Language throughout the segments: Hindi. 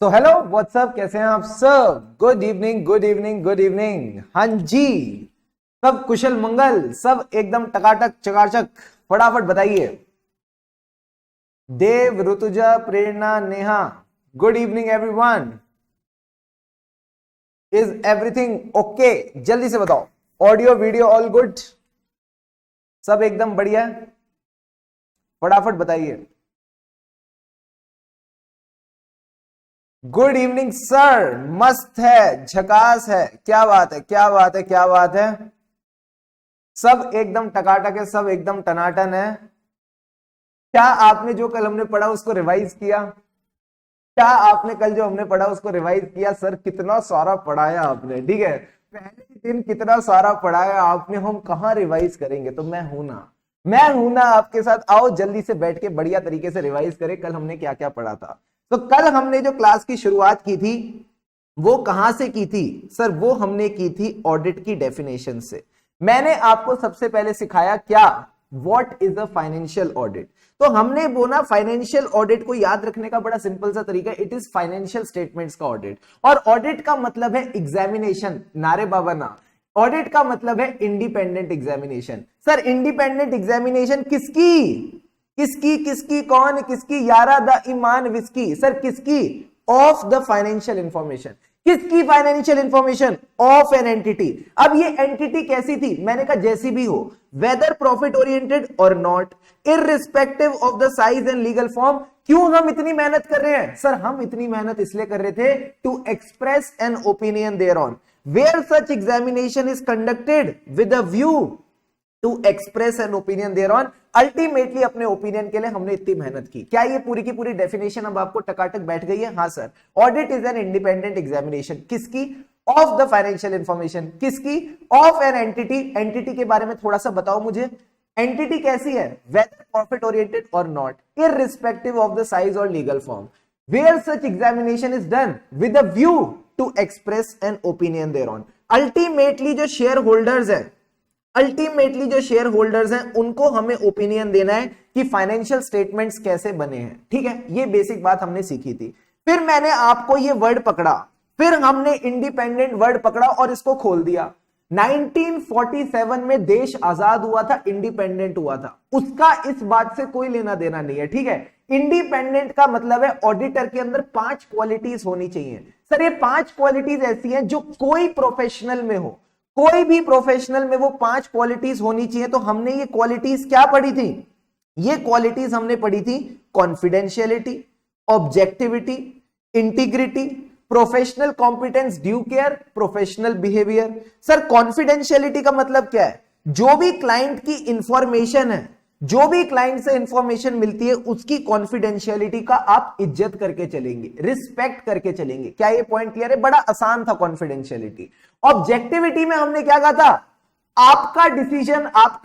तो हेलो व्हाट्सअप, कैसे हैं आप सब? Good evening, good evening, good evening. हाँ जी, सब कुशल मंगल, सब एकदम टकाटक चकाचक। फटाफट बताइए। Dev, Rutuja, Prerna, Neha, good evening everyone. Is everything okay? जल्दी से बताओ। Audio video all good? सब एकदम बढ़िया? फटाफट बताइए। गुड इवनिंग सर, मस्त है, झकास है, क्या बात है, क्या बात है, क्या बात है। सब एकदम टकाटक है, सब एकदम टनाटन है। क्या आपने जो कल हमने पढ़ा उसको रिवाइज किया? क्या आपने कल जो हमने पढ़ा उसको रिवाइज किया? सर कितना सारा पढ़ाया आपने, ठीक है, पहले दिन कितना सारा पढ़ाया आपने, हम कहाँ रिवाइज करेंगे। तो मैं हूं ना आपके साथ। आओ जल्दी से बैठ के बढ़िया तरीके से रिवाइज करें कल हमने क्या क्या पढ़ा था। तो कल हमने जो क्लास की शुरुआत की थी वो कहां से की थी सर? वो हमने की थी ऑडिट की डेफिनेशन से। मैंने आपको सबसे पहले सिखाया क्या, what is a financial audit. तो हमने बोला फाइनेंशियल ऑडिट को याद रखने का बड़ा सिंपल सा तरीका, इट इज फाइनेंशियल स्टेटमेंट्स का ऑडिट। और ऑडिट का मतलब है एग्जामिनेशन, नारे बाबा ना। ऑडिट का मतलब है independent examination. Sir independent examination किसकी किसकी किसकी कौन किसकी? यारा द ईमान विस्की। सर किसकी? Of the financial information. किसकी financial information? Of an entity. अब ये एंटिटी कैसी थी? मैंने कहा जैसी भी हो, वेदर प्रॉफिट ओरिएंटेड और not, irrespective of the size and legal form. क्यों हम इतनी मेहनत कर रहे हैं सर? हम इतनी मेहनत इसलिए कर रहे थे to express an opinion thereon, where such examination is conducted with a view to express an opinion thereon. Ultimately अपने ओपिनियन के लिए हमने इतनी मेहनत की। क्या ये पूरी की पूरी डेफिनेशन अब आपको टकाटक बैठ गई है? हाँ sir. Audit is an independent examination किसकी? Of the financial information. किसकी? Of an entity. एंटिटी के बारे में थोड़ा सा बताओ मुझे। एंटिटी कैसी है? वेदर प्रॉफिट ओरिएंटेड और not, irrespective of the size और legal form, where such examination is done with a view to express an opinion thereon. Ultimately जो शेयर होल्डर्स हैं उनको हमें ओपिनियन देना है कि फाइनेंशियल स्टेटमेंट्स कैसे बने हैं। ठीक है, ये बेसिक बात हमने सीखी थी। फिर मैंने आपको ये वर्ड पकड़ा, फिर हमने इंडिपेंडेंट वर्ड पकड़ा और इसको खोल दिया। 1947 में देश आजाद हुआ था, इंडिपेंडेंट हुआ था, उसका इस बात से कोई लेना देना नहीं है। ठीक है, इंडिपेंडेंट का मतलब है ऑडिटर के अंदर 5 क्वालिटीज होनी चाहिए। सर ये 5 क्वालिटीज ऐसी हैं जो कोई प्रोफेशनल में हो, कोई भी प्रोफेशनल में वो 5 क्वालिटीज होनी चाहिए। तो हमने ये क्वालिटीज क्या पढ़ी थी? ये क्वालिटीज हमने पढ़ी थी confidentiality, objectivity, integrity, professional competence, due care, professional behaviour. Sir confidentiality का मतलब क्या है? जो भी क्लाइंट की इंफॉर्मेशन है, जो भी क्लाइंट से इंफॉर्मेशन मिलती है उसकी कॉन्फिडेंशियलिटी का आप इज्जत करके चलेंगे, रिस्पेक्ट करके चलेंगे। क्या ये पॉइंट क्लियर है? बड़ा आसान था कॉन्फिडेंशियलिटी। ऑब्जेक्टिविटी में हमने क्या कहा था? आपका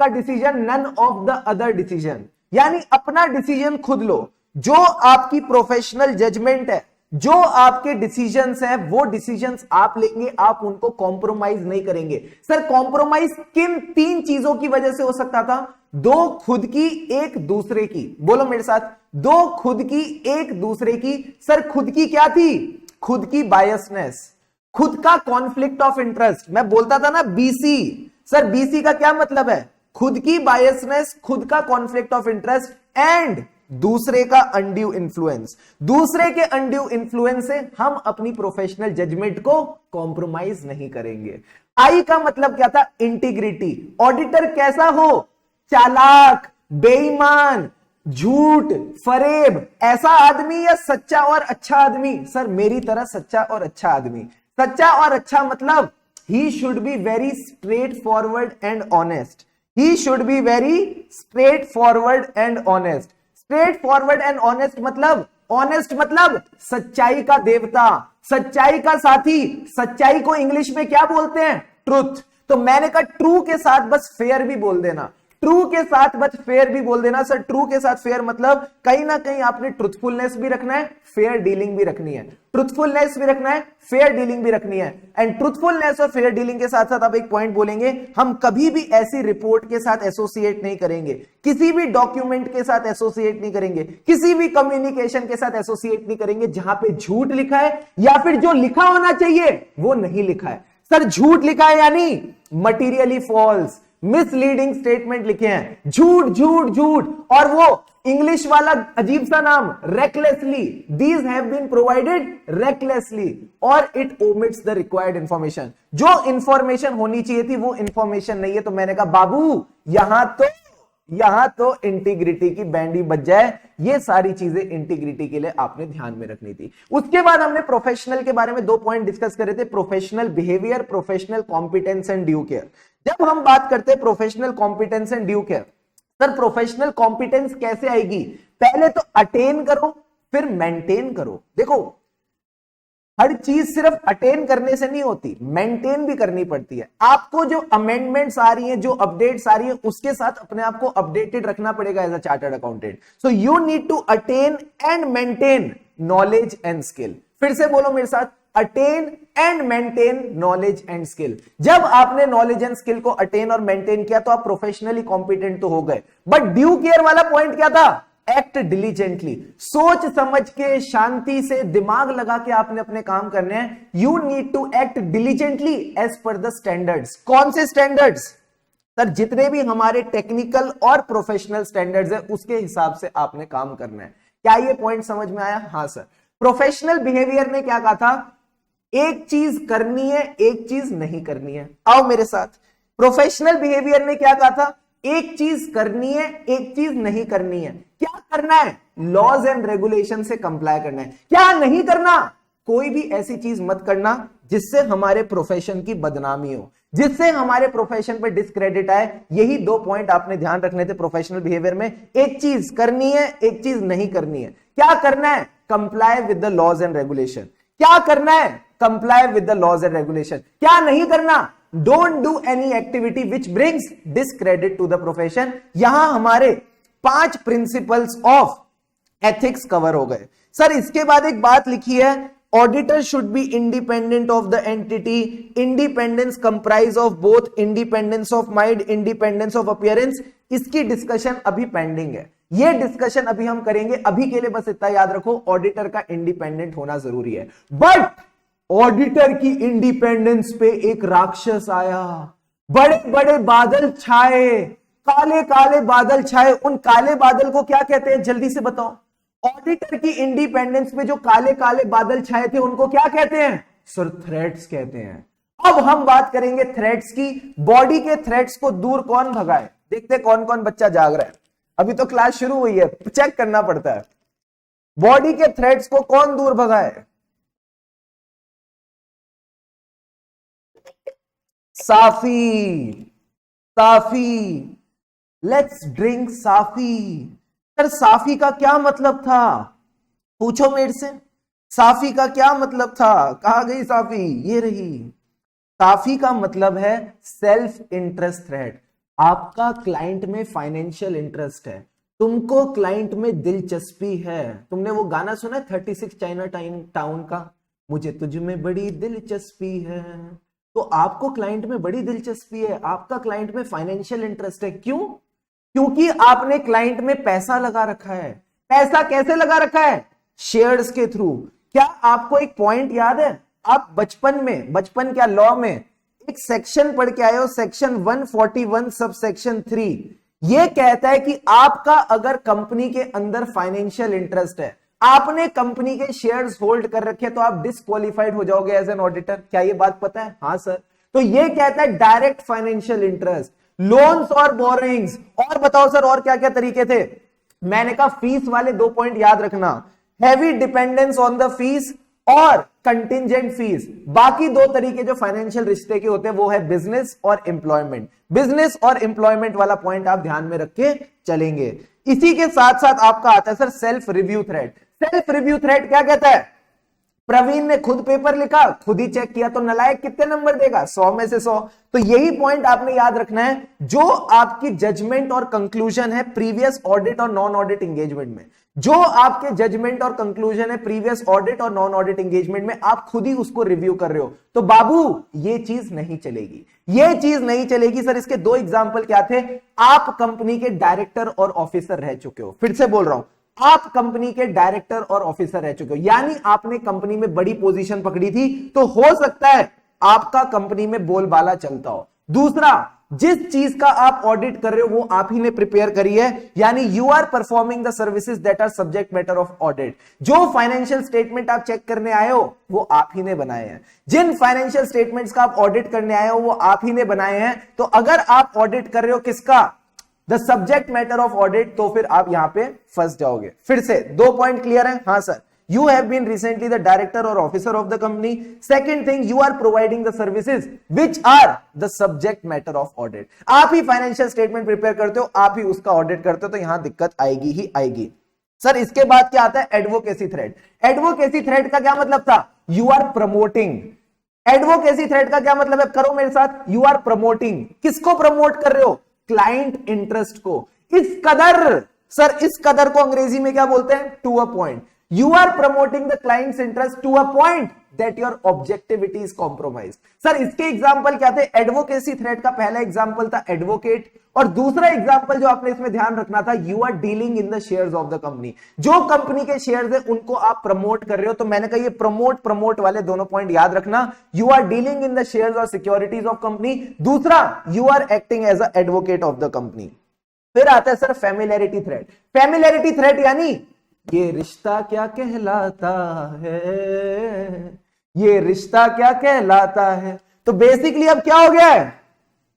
decision none of the other decision, यानी अपना डिसीजन खुद लो। जो आपकी प्रोफेशनल जजमेंट है, जो आपके डिसीजंस हैं, वो डिसीजंस आप लेंगे, आप उनको कॉम्प्रोमाइज नहीं करेंगे। सर कॉम्प्रोमाइज किन 3 चीजों की वजह से हो सकता था? 2 खुद की, 1 दूसरे की। बोलो मेरे साथ, 2 खुद की, 1 दूसरे की। सर खुद की क्या थी? खुद की बायसनेस, खुद का कॉन्फ्लिक्ट ऑफ इंटरेस्ट। मैं बोलता था ना बीसी, सर बीसी का क्या मतलब है? खुद की बायसनेस, खुद का कॉन्फ्लिक्ट ऑफ इंटरेस्ट एंड दूसरे का अनड्यू इन्फ्लुएंस। दूसरे के अनड्यू इन्फ्लुएंस से हम अपनी प्रोफेशनल जजमेंट को कॉम्प्रोमाइज नहीं करेंगे। आई का मतलब क्या था? इंटीग्रिटी। ऑडिटर कैसा हो? चालाक, बेईमान, झूठ, फरेब, ऐसा आदमी या सच्चा और अच्छा आदमी? सर मेरी तरह सच्चा और अच्छा आदमी। सच्चा और अच्छा मतलब he should be very straight forward and honest. He should be very straight forward and honest. Straight forward and honest मतलब, ऑनेस्ट मतलब सच्चाई का देवता, सच्चाई का साथी। सच्चाई को इंग्लिश में क्या बोलते हैं? ट्रुथ। तो मैंने कहा ट्रू के साथ बस फेयर भी बोल देना। ट्रू के साथ बस फेयर भी बोल देना सर। ट्रू के साथ फेयर मतलब कहीं ना कहीं आपने ट्रुथफुलनेस भी रखना है, फेयर डीलिंग भी रखनी है। ट्रुथफुलनेस भी रखना है, फेयर डीलिंग भी रखनी है। एंड ट्रुथफुलनेस और फेयर डीलिंग के साथ साथ आप एक पॉइंट बोलेंगे, हम कभी भी ऐसी रिपोर्ट के साथ एसोसिएट नहीं करेंगे, किसी भी डॉक्यूमेंट के साथ एसोसिएट नहीं करेंगे, किसी भी कम्युनिकेशन के साथ एसोसिएट नहीं करेंगे जहां पे झूठ लिखा है या फिर जो लिखा होना चाहिए वो नहीं लिखा है। सर झूठ लिखा है यानी मटीरियली फॉल्स, मिसलीडिंग स्टेटमेंट लिखे हैं, झूठ झूठ झूठ, और वो इंग्लिश वाला अजीब सा नाम recklessly, these have been provided recklessly, और it omits the required information. जो इंफॉर्मेशन होनी चाहिए थी वो इंफॉर्मेशन नहीं है। तो मैंने कहा बाबू यहां तो इंटीग्रिटी की बैंडी बज जाए। ये सारी चीजें इंटीग्रिटी के लिए आपने ध्यान में रखनी थी। उसके बाद हमने प्रोफेशनल के बारे में 2 पॉइंट डिस्कस करे थे, professional behaviour, professional competence and due care. जब हम बात करते हैं professional competence and due care, sir professional competence कैसे आएगी? पहले तो अटेन करो फिर मेंटेन करो। देखो हर चीज सिर्फ अटेन करने से नहीं होती, मेंटेन भी करनी पड़ती है। आपको जो अमेंडमेंट्स आ रही हैं, जो अपडेट्स आ रही हैं, उसके साथ अपने आप को अपडेटेड रखना पड़ेगा as a chartered accountant. So you need to attain and maintain knowledge and skill. फिर से बोलो मेरे साथ, attain and maintain knowledge and skill. जब आपने नॉलेज एंड स्किल को अटेन और मेंटेन किया तो आप प्रोफेशनली कॉम्पिटेंट तो हो गए। बट ड्यू केयर वाला पॉइंट क्या था? एक्ट डिलीजेंटली, सोच समझ के, शांति से, दिमाग लगा के आपने अपने काम करने हैं। You need to act diligently as per the standards. कौन से स्टैंडर्ड्स? सर जितने भी हमारे टेक्निकल और प्रोफेशनल स्टैंडर्ड्स है उसके हिसाब से आपने काम करना है। क्या ये पॉइंट समझ में आया? हाँ सर। प्रोफेशनल बिहेवियर ने क्या कहा था? एक चीज करनी है, एक चीज नहीं करनी है। आओ मेरे साथ। प्रोफेशनल बिहेवियर ने क्या कहा था? एक चीज करनी है, एक चीज नहीं करनी है। क्या करना है? लॉज एंड रेगुलेशन से कंप्लाई करना है। क्या नहीं करना? कोई भी ऐसी चीज मत करना जिससे हमारे प्रोफेशन की बदनामी हो, जिससे हमारे प्रोफेशन पे डिस्क्रेडिट आए। यही 2 पॉइंट आपने ध्यान रखने थे प्रोफेशनल बिहेवियर में। एक चीज करनी है, एक चीज नहीं करनी है। क्या करना है? Comply with the laws and regulation. क्या करना है? Comply with the laws and regulation. क्या नहीं करना? Don't do any activity which brings discredit to the profession. यहां हमारे 5 प्रिंसिपल्स ऑफ एथिक्स कवर हो गए। सर इसके बाद एक बात लिखी है, auditor should be independent of the entity. Independence comprise of both independence of mind, independence of appearance. इसकी डिस्कशन अभी पेंडिंग है, ये डिस्कशन अभी हम करेंगे। अभी के लिए बस इतना याद रखो, ऑडिटर का इंडिपेंडेंट होना जरूरी है। बट ऑडिटर की इंडिपेंडेंस पे एक राक्षस आया, बड़े बड़े बादल छाए, काले काले बादल छाए। उन काले बादल को क्या कहते हैं? जल्दी से बताओ। ऑडिटर की इंडिपेंडेंस पे जो काले काले बादल छाए थे उनको क्या कहते हैं? सर थ्रेट्स कहते हैं। अब हम बात करेंगे थ्रेट्स की। बॉडी के थ्रेट्स को दूर कौन भगाए? देखते कौन कौन बच्चा जाग रहा है। अभी तो क्लास शुरू हुई है, चेक करना पड़ता है। बॉडी के थ्रेट्स को कौन दूर भगाए? Safi, Safi. Let's drink Safi. Sir Safi का क्या मतलब था? पूछो मेरे से, साफी का क्या मतलब था? कहां गई साफी? ये रही। साफी का मतलब है सेल्फ इंटरेस्ट थ्रेट। आपका क्लाइंट में फाइनेंशियल इंटरेस्ट है, तुमको क्लाइंट में दिलचस्पी है। तुमने वो गाना सुना है 36 चाइना टाउन का, मुझे तुझ में बड़ी दिलचस्पी है। तो आपको क्लाइंट में बड़ी दिलचस्पी है, आपका क्लाइंट में फाइनेंशियल इंटरेस्ट है। क्यों? क्योंकि आपने क्लाइंट में पैसा लगा रखा है। पैसा कैसे लगा रखा है? शेयर्स के थ्रू। क्या आपको एक पॉइंट याद है? आप बचपन क्या लॉ में एक सेक्शन पढ़ के आए हो, सेक्शन 141 सब सेक्शन 3। यह कहता है कि आपका अगर कंपनी के अंदर फाइनेंशियल इंटरेस्ट है, आपने कंपनी के शेयर्स होल्ड कर रखे, तो आप डिस्क्वालिफाइड हो जाओगे एज एन ऑडिटर। क्या ये बात पता है? हाँ सर। तो ये कहता है डायरेक्ट फाइनेंशियल इंटरेस्ट, लोन्स और बोरोइंग्स। और बताओ सर और क्या क्या तरीके थे? मैंने कहा फीस वाले 2 पॉइंट याद रखना, heavy dependence on the fees और कंटिंजेंट फीस। बाकी 2 तरीके जो फाइनेंशियल रिश्ते के होते हैं वो है बिजनेस और एम्प्लॉयमेंट। बिजनेस और एम्प्लॉयमेंट वाला पॉइंट आप ध्यान में रख के चलेंगे। इसी के साथ साथ आपका आता है sir self review threat. Self review threat क्या कहता है? प्रवीण ने खुद पेपर लिखा, खुद ही चेक किया, तो नालायक कितने नंबर देगा? 100 में से 100। तो यही पॉइंट आपने याद रखना है, जो आपकी जजमेंट और कंक्लूजन है प्रीवियस ऑडिट और नॉन ऑडिट एंगेजमेंट में, जो आपके जजमेंट और कंक्लूजन है प्रीवियस ऑडिट और नॉन ऑडिट एंगेजमेंट में, आप खुद ही उसको रिव्यू कर रहे हो, तो बाबू ये चीज नहीं चलेगी, ये चीज नहीं चलेगी। सर इसके दो एग्जांपल क्या थे? आप कंपनी के डायरेक्टर और ऑफिसर रह चुके हो, फिर से बोल रहा हूं, आप कंपनी के डायरेक्टर और ऑफिसर रह चुके हो, यानी आपने कंपनी में बड़ी पोजीशन पकड़ी थी, तो हो सकता है आपका कंपनी में बोलबाला चलता हो। दूसरा, जिस चीज का आप ऑडिट कर रहे हो वो आप ही ने प्रिपेयर करी है, यानी you are performing the services that are subject matter of audit. जो फाइनेंशियल स्टेटमेंट आप चेक करने आए हो वो आप ही ने बनाए हैं, जिन फाइनेंशियल स्टेटमेंट्स का आप ऑडिट करने आए हो वो आप ही ने बनाए हैं। तो अगर आप ऑडिट कर रहे हो किसका? The subject matter of audit, तो फिर आप यहां पे फंस जाओगे। फिर से दो पॉइंट क्लियर है? हाँ sir, you have been recently the director or officer of the company. Second thing, you are providing the services which are the subject matter of audit. आप ही फाइनेंशियल स्टेटमेंट प्रिपेयर करते हो, आप ही उसका ऑडिट करते हो, तो यहां दिक्कत आएगी ही आएगी। सर इसके बाद क्या आता है? Advocacy thread. एडवोकेसी थ्रेड का क्या मतलब था? You are promoting. Advocacy threat का क्या मतलब है? करो मेरे साथ, यू आर प्रमोटिंग। किसको प्रमोट कर रहे हो? क्लाइंट इंटरेस्ट को। इस कदर, सर इस कदर को अंग्रेजी में क्या बोलते हैं? To a point. You are promoting the client's interest to a point that your objectivity is compromised. Sir इसके एग्जांपल क्या थे? एडवोकेसी थ्रेड का पहला एग्जांपल था एडवोकेट, और दूसरा एग्जांपल जो आपने इसमें ध्यान रखना था, you are dealing in the shares of the company. जो कंपनी के शेयर्स है उनको आप प्रमोट कर रहे हो, तो मैंने कहा ये प्रमोट वाले दोनों पॉइंट याद रखना। You are dealing in the shares और सिक्योरिटीज ऑफ कंपनी। दूसरा, you are acting as a advocate of the company. फिर आता है sir familiarity threat. Familiarity threat यानी ये रिश्ता क्या कहलाता है, ये रिश्ता क्या कहलाता है। तो बेसिकली अब क्या हो गया है?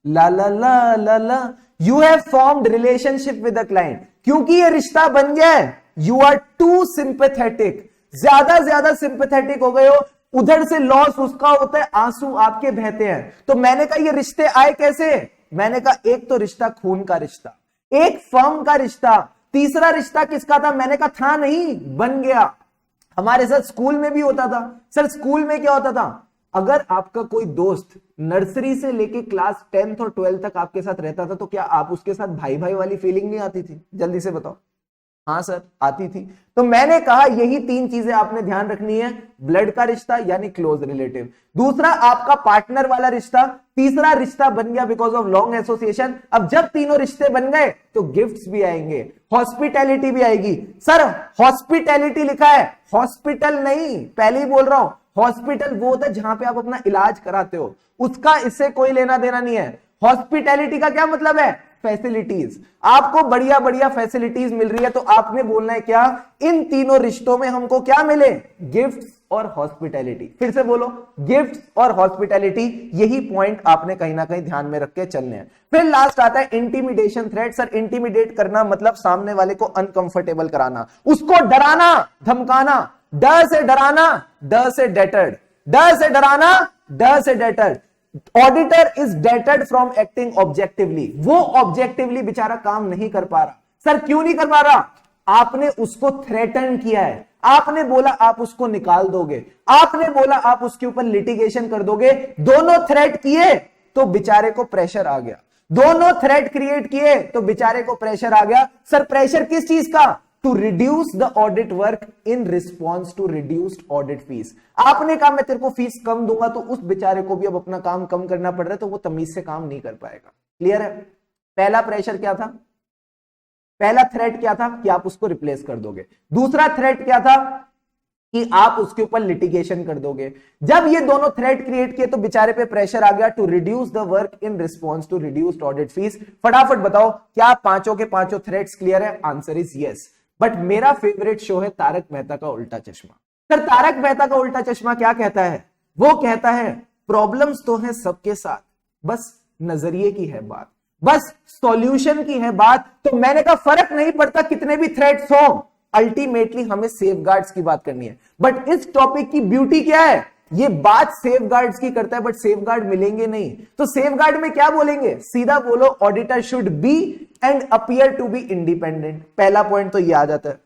ला ला ला ला ला, you have formed relationship with the client. क्योंकि ये रिश्ता बन गया है, यू आर टू सिंपैथेटिक, ज्यादा सिंपैथेटिक हो गए हो। उधर से लॉस उसका होता है, आंसू आपके बहते हैं। तो मैंने कहा ये रिश्ते आए कैसे? मैंने कहा एक तो रिश्ता खून का रिश्ता, एक फर्म का रिश्ता, तीसरा रिश्ता किसका था? मैंने कहा था नहीं, बन गया। हमारे साथ स्कूल में भी होता था। सर स्कूल में क्या होता था? अगर आपका कोई दोस्त नर्सरी से लेके क्लास 10th और 12th तक आपके साथ रहता था, तो क्या आप उसके साथ भाई भाई वाली फीलिंग नहीं आती थी? जल्दी से बताओ। हाँ सर आती थी। तो मैंने कहा यही तीन चीजें आपने ध्यान रखनी है। ब्लड का रिश्ता यानी क्लोज रिलेटिव, दूसरा आपका पार्टनर वाला रिश्ता, तीसरा रिश्ता बन गया बिकॉज ऑफ लॉन्ग एसोसिएशन। अब जब तीनों रिश्ते बन गए तो गिफ्ट्स भी आएंगे, हॉस्पिटैलिटी भी आएगी। सर हॉस्पिटैलिटी लिखा है, हॉस्पिटल नहीं, पहले ही बोल रहा हूं, हॉस्पिटल वो होता है जहां पे आप अपना इलाज कराते हो, उसका इससे कोई लेना देना नहीं है। हॉस्पिटैलिटी का क्या मतलब है? फैसिलिटीज। आपको बढ़िया बढ़िया फैसिलिटीज मिल रही है, तो आपने बोलना है क्या? इन तीनों रिश्तों में हमको क्या मिले? गिफ्ट्स और हॉस्पिटैलिटी। फिर से बोलो, गिफ्ट्स और हॉस्पिटैलिटी। यही पॉइंट आपने कहीं ना कहीं ध्यान में रख के चलने हैं। फिर लास्ट आता है इंटिमिडेशन थ्रेट। सर इंटिमिडेट करना मतलब सामने वाले को अनकंफर्टेबल कराना, उसको डराना धमकाना। डर से डराना, डर से डेटर्ड, डर से डराना, डर से deterred. Auditor is deterred from acting objectively. वो ऑब्जेक्टिवली बेचारा काम नहीं कर पा रहा। सर क्यों नहीं कर पा रहा? आपने उसको थ्रेटन किया है, आपने बोला आप उसको निकाल दोगे, आपने बोला आप उसके ऊपर लिटिगेशन कर दोगे। दोनों थ्रेट किए तो बेचारे को प्रेशर आ गया, दोनों थ्रेट क्रिएट किए तो बेचारे को प्रेशर आ गया। सर प्रेशर किस चीज का? To reduce the audit work in response to reduced audit fees. आपने कहा मैं तेरे को फीस कम दूंगा, तो उस बेचारे को भी अब अपना काम कम करना पड़ रहा है, तो वो तमीज से काम नहीं कर पाएगा। क्लियर है? पहला प्रेशर क्या था? पहला थ्रेट क्या था? कि आप उसको रिप्लेस कर दोगे। दूसरा थ्रेट क्या था? कि आप उसके ऊपर लिटिगेशन कर दोगे। जब ये दोनों थ्रेट क्रिएट किए तो बेचारे पे प्रेशर आ गया to reduce the work in response to reduced audit fees. फटाफट बताओ क्या पांचों के पांचों थ्रेट्स क्लियर है? Answer is yes. बट मेरा फेवरेट शो है तारक मेहता का उल्टा चश्मा। सर तारक मेहता का उल्टा चश्मा क्या कहता है? वो कहता है प्रॉब्लम्स तो हैं सबके साथ, बस नजरिए की है बात, बस सॉल्यूशन की है बात। तो मैंने कहा फर्क नहीं पड़ता कितने भी थ्रेट्स हो, अल्टीमेटली हमें सेफगार्ड्स की बात करनी है। बट इस टॉपिक की ब्यूटी क्या है? ये बात सेफगार्ड्स की करता है, बट सेफगार्ड मिलेंगे नहीं। तो सेफगार्ड में क्या बोलेंगे? सीधा बोलो auditor should be and appear to be independent. पहला पॉइंट तो ये आ जाता है।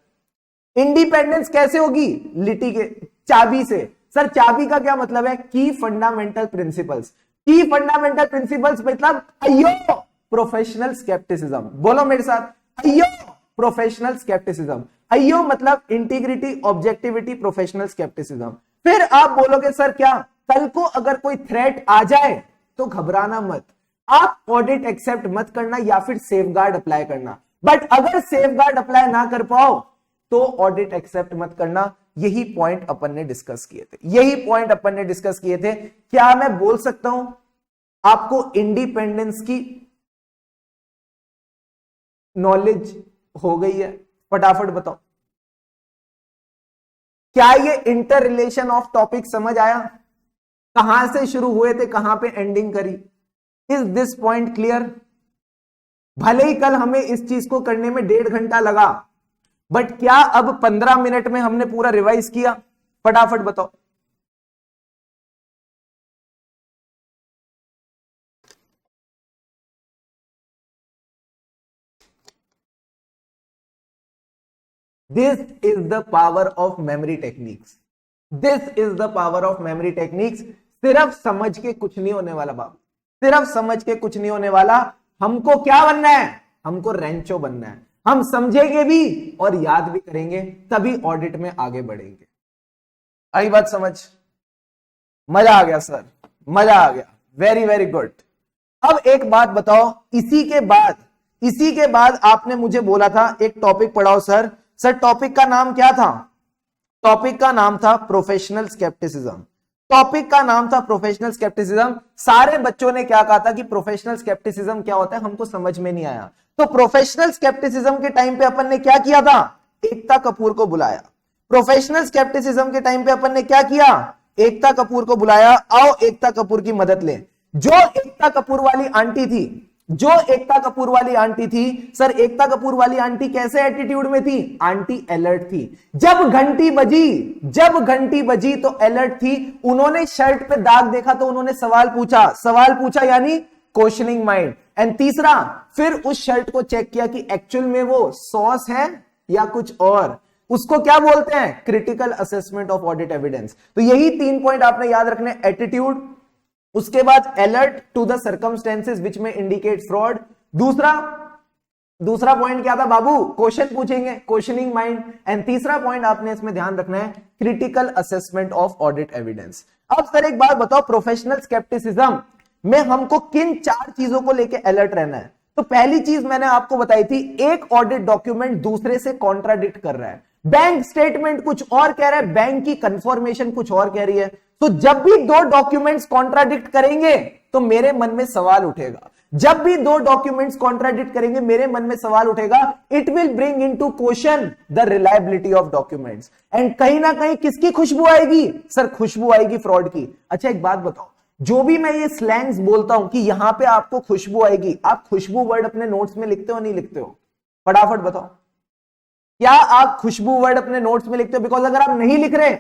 इंडिपेंडेंस कैसे होगी? लिटिगे चाबी से। सर चाबी का क्या मतलब है? की फंडामेंटल प्रिंसिपल्स। की फंडामेंटल प्रिंसिपल्स मतलब अयो प्रोफेशनल स्केप्टिसिज्म। बोलो मेरे साथ, अयो प्रोफेशनल स्केप्टिसिज्म। अयो मतलब इंटीग्रिटी, ऑब्जेक्टिविटी, प्रोफेशनल स्केप्टिसिज्म। फिर आप बोलोगे सर क्या, कल को अगर कोई थ्रेट आ जाए तो घबराना मत, आप ऑडिट एक्सेप्ट मत करना या फिर सेफगार्ड अप्लाई करना। बट अगर सेफगार्ड अप्लाई ना कर पाओ तो ऑडिट एक्सेप्ट मत करना। यही पॉइंट अपन ने डिस्कस किए थे, यही पॉइंट अपन ने डिस्कस किए थे। क्या मैं बोल सकता हूं आपको इंडिपेंडेंस की नॉलेज हो गई है? फटाफट बताओ, क्या ये इंटर रिलेशन ऑफ टॉपिक समझ आया? कहां से शुरू हुए थे, कहां पे एंडिंग करी? Is this point clear? भले ही कल हमें इस चीज को करने में 1.5 घंटा लगा, बट क्या अब 15 मिनट में हमने पूरा रिवाइज किया? फटाफट बताओ। This is the power of memory techniques. This is the power of memory techniques. सिर्फ समझ के कुछ नहीं होने वाला बाबू, सिर्फ समझ के कुछ नहीं होने वाला। हमको क्या बनना है? हमको रेंचो बनना है। हम समझेंगे भी और याद भी करेंगे, तभी ऑडिट में आगे बढ़ेंगे। आई बात समझ? मजा आ गया सर, मजा आ गया, वेरी वेरी गुड। अब एक बात बताओ, इसी के बाद आपने मुझे बोला था एक टॉपिक पढ़ाओ सर। सर टॉपिक का नाम क्या था? टॉपिक का नाम था प्रोफेशनल स्केप्टिसिज्म। टॉपिक का नाम था प्रोफेशनल स्केप्टिसिज्म। सारे बच्चों ने क्या कहा था कि प्रोफेशनल स्केप्टिसिज्म क्या होता है, हमको समझ में नहीं आया। तो प्रोफेशनल स्केप्टिसिज्म के टाइम पे अपन ने क्या किया था? एकता कपूर को बुलाया। प्रोफेशनल स्केप्टिसिज्म के टाइम पे अपन ने क्या किया? एकता कपूर को बुलाया। आओ एकता कपूर की मदद ले। जो एकता कपूर वाली आंटी थी, जो एकता कपूर वाली आंटी थी, सर एकता कपूर वाली आंटी कैसे एटीट्यूड में थी? आंटी अलर्ट थी। जब घंटी बजी तो अलर्ट थी। उन्होंने शर्ट पे दाग देखा तो उन्होंने सवाल पूछा यानी क्वेश्चनिंग माइंड। एंड तीसरा, फिर उस शर्ट को चेक किया कि एक्चुअल में वो सॉस है या कुछ और। उसको क्या बोलते हैं? Critical assessment of audit evidence. तो यही 3 पॉइंट आपने याद रखने, एटीट्यूड, उसके बाद अलर्ट टू द सर्कमस्टेंसेस विच में इंडिकेट फ्रॉड। दूसरा पॉइंट क्या था बाबू? क्वेश्चन पूछेंगे, क्वेश्चनिंग माइंड। एंड तीसरा पॉइंट आपने इसमें ध्यान रखना है, critical assessment of audit evidence. अब सर एक बात बताओ, प्रोफेशनल स्केप्टिसिज्म में हमको किन 4 चीजों को लेकर अलर्ट रहना है? तो पहली चीज मैंने आपको बताई थी, एक ऑडिट डॉक्यूमेंट दूसरे से कॉन्ट्राडिक्ट कर रहा है। बैंक स्टेटमेंट कुछ और कह रहा है, बैंक की कंफर्मेशन कुछ और कह रही है। तो जब भी 2 डॉक्यूमेंट्स कॉन्ट्राडिक्ट करेंगे तो मेरे मन में सवाल उठेगा। जब भी 2 डॉक्यूमेंट्स कॉन्ट्राडिक्ट करेंगे मेरे मन में सवाल उठेगा। It will bring into question the reliability of documents. And कहीं ना कहीं किसकी खुशबू आएगी? सर खुशबू आएगी फ्रॉड की। अच्छा एक बात बताओ, जो भी मैं ये स्लैंग्स बोलता हूं कि यहां पे आपको खुशबू आएगी, आप खुशबू वर्ड अपने नोट्स में लिखते हो नहीं लिखते हो? फटाफट बताओ, क्या आप खुशबू वर्ड अपने नोट्स में लिखते हो? बिकॉज अगर आप नहीं लिख रहे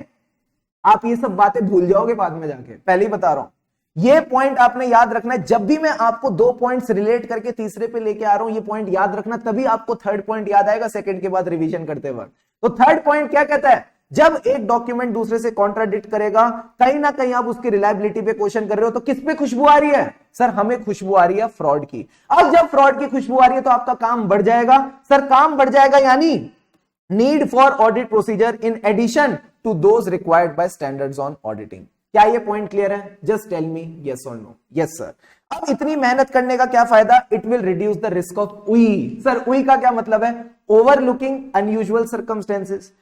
आप ये सब बातें भूल जाओगे बाद में जाके, पहले ही बता रहा हूं। ये पॉइंट आपने याद रखना है। जब भी मैं आपको 2 पॉइंट्स रिलेट करके तीसरे पे लेके आ रहा हूं, ये पॉइंट याद रखना, तभी आपको थर्ड पॉइंट याद आएगा सेकंड के बाद रिवीजन करते वक्त। तो थर्ड पॉइंट क्या कहता है? जब एक डॉक्यूमेंट दूसरे से कॉन्ट्राडिक्ट करेगा, कहीं ना कहीं आप उसकी रिलायबिलिटी पे क्वेश्चन कर रहे हो, तो किस पे खुशबू आ रही है? सर हमें खुशबू आ रही है फ्रॉड की। अब जब फ्रॉड की खुशबू आ रही है तो आपका काम बढ़ जाएगा। सर काम बढ़ जाएगा यानी need for audit procedure in addition to those required by standards on auditing. क्या ये पॉइंट क्लियर है? जस्ट टेल मी यस और नो। Yes sir. अब इतनी मेहनत करने का क्या फायदा? It will reduce the risk of उई। सर उई का क्या मतलब है? Overlooking unusual circumstances.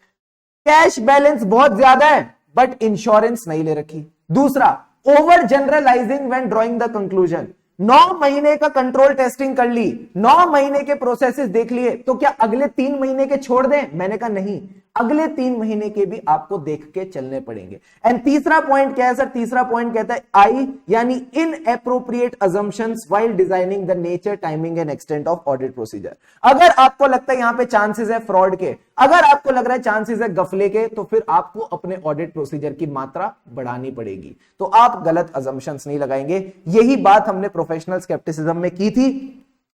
Cash balance बहुत ज्यादा है बट इंश्योरेंस नहीं ले रखी। दूसरा, overgeneralizing when drawing the conclusion. 9 महीने का कंट्रोल टेस्टिंग कर ली, 9 महीने के प्रोसेसेस देख लिए, तो क्या अगले 3 महीने के छोड़ दें? मैंने कहा नहीं, अगले 3 महीने के भी आपको देख के चलने पड़ेंगे। एंड तीसरा पॉइंट क्या है सर? तीसरा पॉइंट कहता है आई यानी inappropriate assumptions while designing the nature, timing and extent of audit procedure. अगर आपको लगता है यहां पे चांसेस है फ्रॉड के, अगर आपको लग रहा है चांसेस है गफले के, तो फिर आपको अपने ऑडिट प्रोसीजर की मात्रा बढ़ानी पड़ेगी। तो आप गलत अजम्पशंस नहीं लगाएंगे। यही बात हमने प्रोफेशनल स्केप्टिसिज्म में की थी।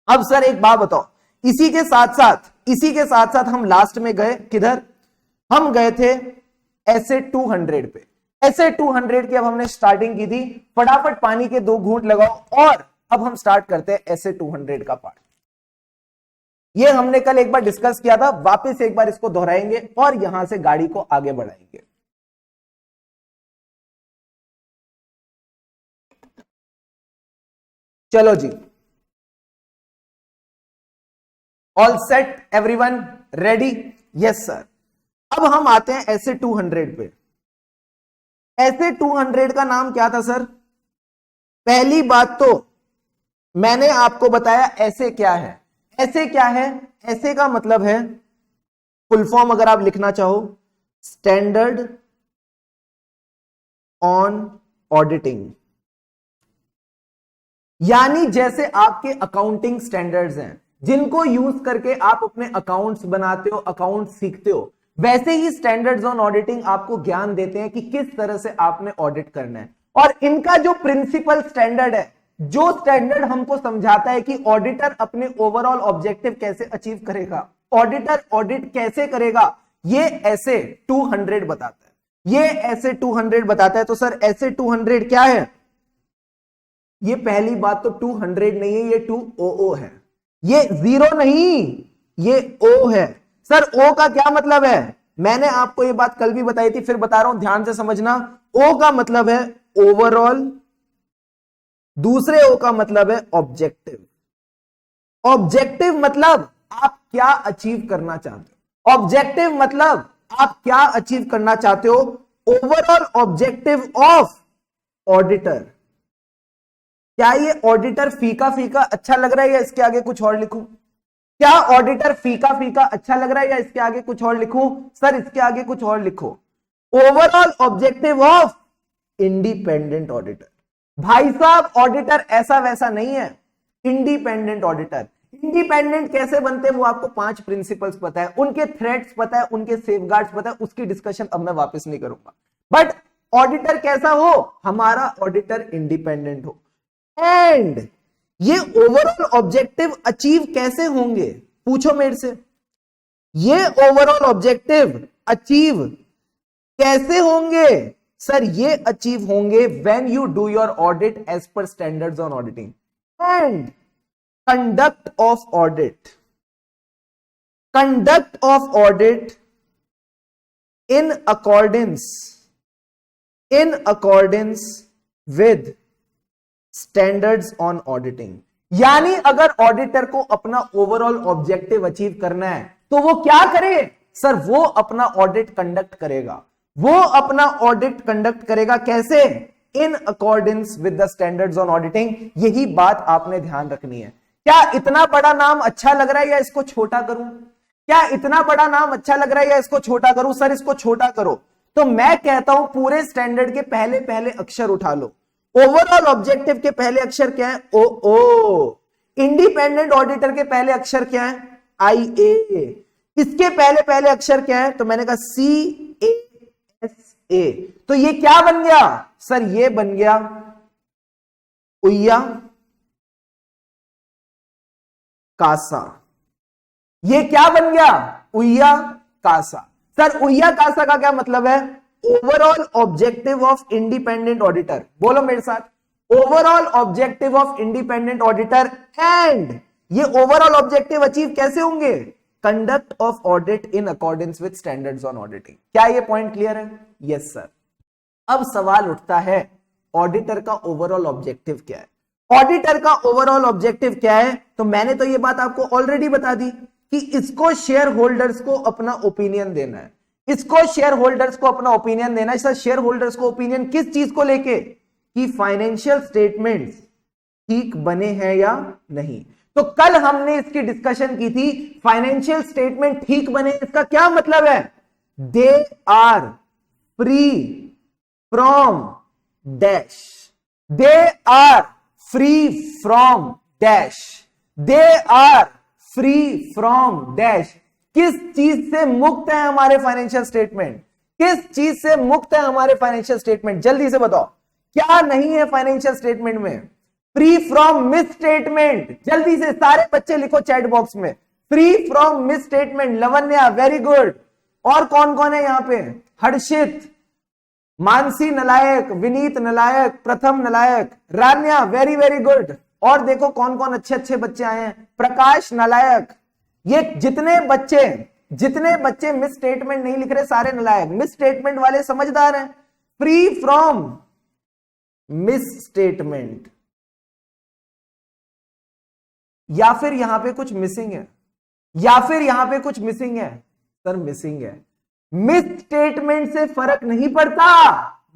अब सर एक बात बताओ, इसी के साथ साथ हम लास्ट में गए किधर? हम गए थे एसे 200 पे। ऐसे 200 की अब हमने स्टार्टिंग की थी, फटाफट पानी के 2 घूंट लगाओ और अब हम स्टार्ट करते हैं ऐसे 200 का पार्ट। ये हमने कल एक बार डिस्कस किया था, वापस एक बार इसको दोहराएंगे और यहां से गाड़ी को आगे बढ़ाएंगे। चलो जी, all set everyone, ready? Yes sir. अब हम आते हैं ऐसे 200 पे। ऐसे 200 का नाम क्या था सर? पहली बात तो मैंने आपको बताया ऐसे क्या है। ऐसे क्या है? ऐसे का मतलब है, फुल फॉर्म अगर आप लिखना चाहो, स्टैंडर्ड ऑन ऑडिटिंग। यानी जैसे आपके अकाउंटिंग स्टैंडर्ड्स हैं जिनको यूज करके आप अपने अकाउंट्स बनाते हो, अकाउंट सीखते हो, वैसे ही स्टैंडर्ड्स ऑन ऑडिटिंग आपको ज्ञान देते हैं कि किस तरह से आपने ऑडिट करना है। और इनका जो प्रिंसिपल स्टैंडर्ड है, जो स्टैंडर्ड हमको समझाता है कि ऑडिटर अपने ओवरऑल ऑब्जेक्टिव कैसे अचीव करेगा, ऑडिटर ऑडिट कैसे करेगा, ये ऐसे 200 बताता है। ये ऐसे 200 बताता है। तो सर ऐसे 200 क्या है? ये पहली बात तो 200 नहीं है, ये 200 है। ये 0 नहीं, ये O है। सर O का क्या मतलब है? मैंने आपको ये बात कल भी बताई थी, फिर बता रहा हूं, ध्यान से समझना। O का मतलब है ओवरऑल, दूसरे O का मतलब है ऑब्जेक्टिव। ऑब्जेक्टिव मतलब आप क्या अचीव करना चाहते हो। ऑब्जेक्टिव मतलब आप क्या अचीव करना चाहते हो। Overall objective of auditor. क्या ये ऑडिटर फीका फीका अच्छा लग रहा है या इसके आगे कुछ और लिखूं? क्या ऑडिटर फीका फीका अच्छा लग रहा है या इसके आगे कुछ और लिखूं? सर इसके आगे कुछ और लिखो, overall objective of independent auditor. भाई साहब ऑडिटर ऐसा वैसा नहीं है, इंडिपेंडेंट ऑडिटर। इंडिपेंडेंट कैसे बनते हैं वो आपको 5 प्रिंसिपल्स पता है, उनके थ्रेड्स पता है, उनके सेफगार्ड्स पता है, उसकी डिस्कशन अब मैं वापस नहीं करूंगा। बट ऑडिटर कैसा हो? हमारा ऑडिटर इंडिपेंडेंट हो। एंड ये ओवरऑल ऑब्जेक्टिव अचीव कैसे होंगे? पूछो मेरे से, ये ओवरऑल ऑब्जेक्टिव अचीव कैसे होंगे? सर ये अचीव होंगे when you do your audit as per standards on auditing and conduct of audit. Conduct of audit in accordance with standards on auditing. यानी अगर ऑडिटर को अपना ओवरऑल ऑब्जेक्टिव अचीव करना है तो वो क्या करे? सर वो अपना ऑडिट कंडक्ट करेगा। वो अपना ऑडिट कंडक्ट करेगा कैसे? इन accordance with the standards on auditing. यही बात आपने ध्यान रखनी है। क्या इतना बड़ा नाम अच्छा लग रहा है या इसको छोटा करूं? क्या इतना बड़ा नाम अच्छा लग रहा है या इसको छोटा करूं? सर इसको छोटा करो। तो मैं कहता हूं पूरे स्टैंडर्ड के पहले पहले अक्षर उठा लो। ओवरऑल ऑब्जेक्टिव के पहले अक्षर क्या है? ओ। इंडिपेंडेंट ऑडिटर के पहले अक्षर क्या है? IA। इसके पहले पहले अक्षर क्या है? तो मैंने कहा CASA। तो ये क्या बन गया? सर ये बन गया उय्या कासा। ये क्या बन गया? उय्या कासा। सर उय्या कासा का क्या मतलब है? Overall objective of independent auditor. बोलो मेरे साथ, overall objective of independent auditor. And ये ओवरऑल ऑब्जेक्टिव अचीव कैसे होंगे? Conduct of audit in accordance with standards on auditing. क्या ये पॉइंट क्लियर है? Yes sir. अब सवाल उठता है ऑडिटर का ओवरऑल ऑब्जेक्टिव क्या है? ऑडिटर का ओवरऑल ऑब्जेक्टिव क्या है? तो मैंने तो ये बात आपको ऑलरेडी बता दी कि इसको शेयर होल्डर्स को अपना ओपिनियन देना है। इसको शेयर होल्डर्स को अपना ओपिनियन देना है। सर शेयर होल्डर्स को ओपिनियन किस चीज को लेके? कि फाइनेंशियल स्टेटमेंट्स ठीक बने हैं या नहीं। तो कल हमने इसकी डिस्कशन की थी, फाइनेंशियल स्टेटमेंट ठीक बने इसका क्या मतलब है? They are free from dash. They are free from dash. They are free from dash. किस चीज से मुक्त है हमारे फाइनेंशियल स्टेटमेंट? किस चीज से मुक्त है हमारे फाइनेंशियल स्टेटमेंट? जल्दी से बताओ क्या नहीं है फाइनेंशियल स्टेटमेंट में? Free from miss statement. जल्दी से सारे बच्चे लिखो चैट बॉक्स में, free from miss statement. Lavanya very good. और कौन कौन है यहां पे? हर्षित, मानसी नलायक, विनीत नलायक, प्रथम नलायक, रान्या वेरी वेरी गुड। और देखो कौन कौन अच्छे अच्छे बच्चे आए हैं, प्रकाश नलायक। ये जितने बच्चे मिस स्टेटमेंट नहीं लिख रहे सारे नलायक, मिस स्टेटमेंट वाले समझदार हैं। फ्री फ्रॉम मिस स्टेटमेंट, या फिर यहां पे कुछ मिसिंग है, या फिर यहां पे कुछ मिसिंग है। सर मिसिंग है, मिस स्टेटमेंट से फर्क नहीं पड़ता,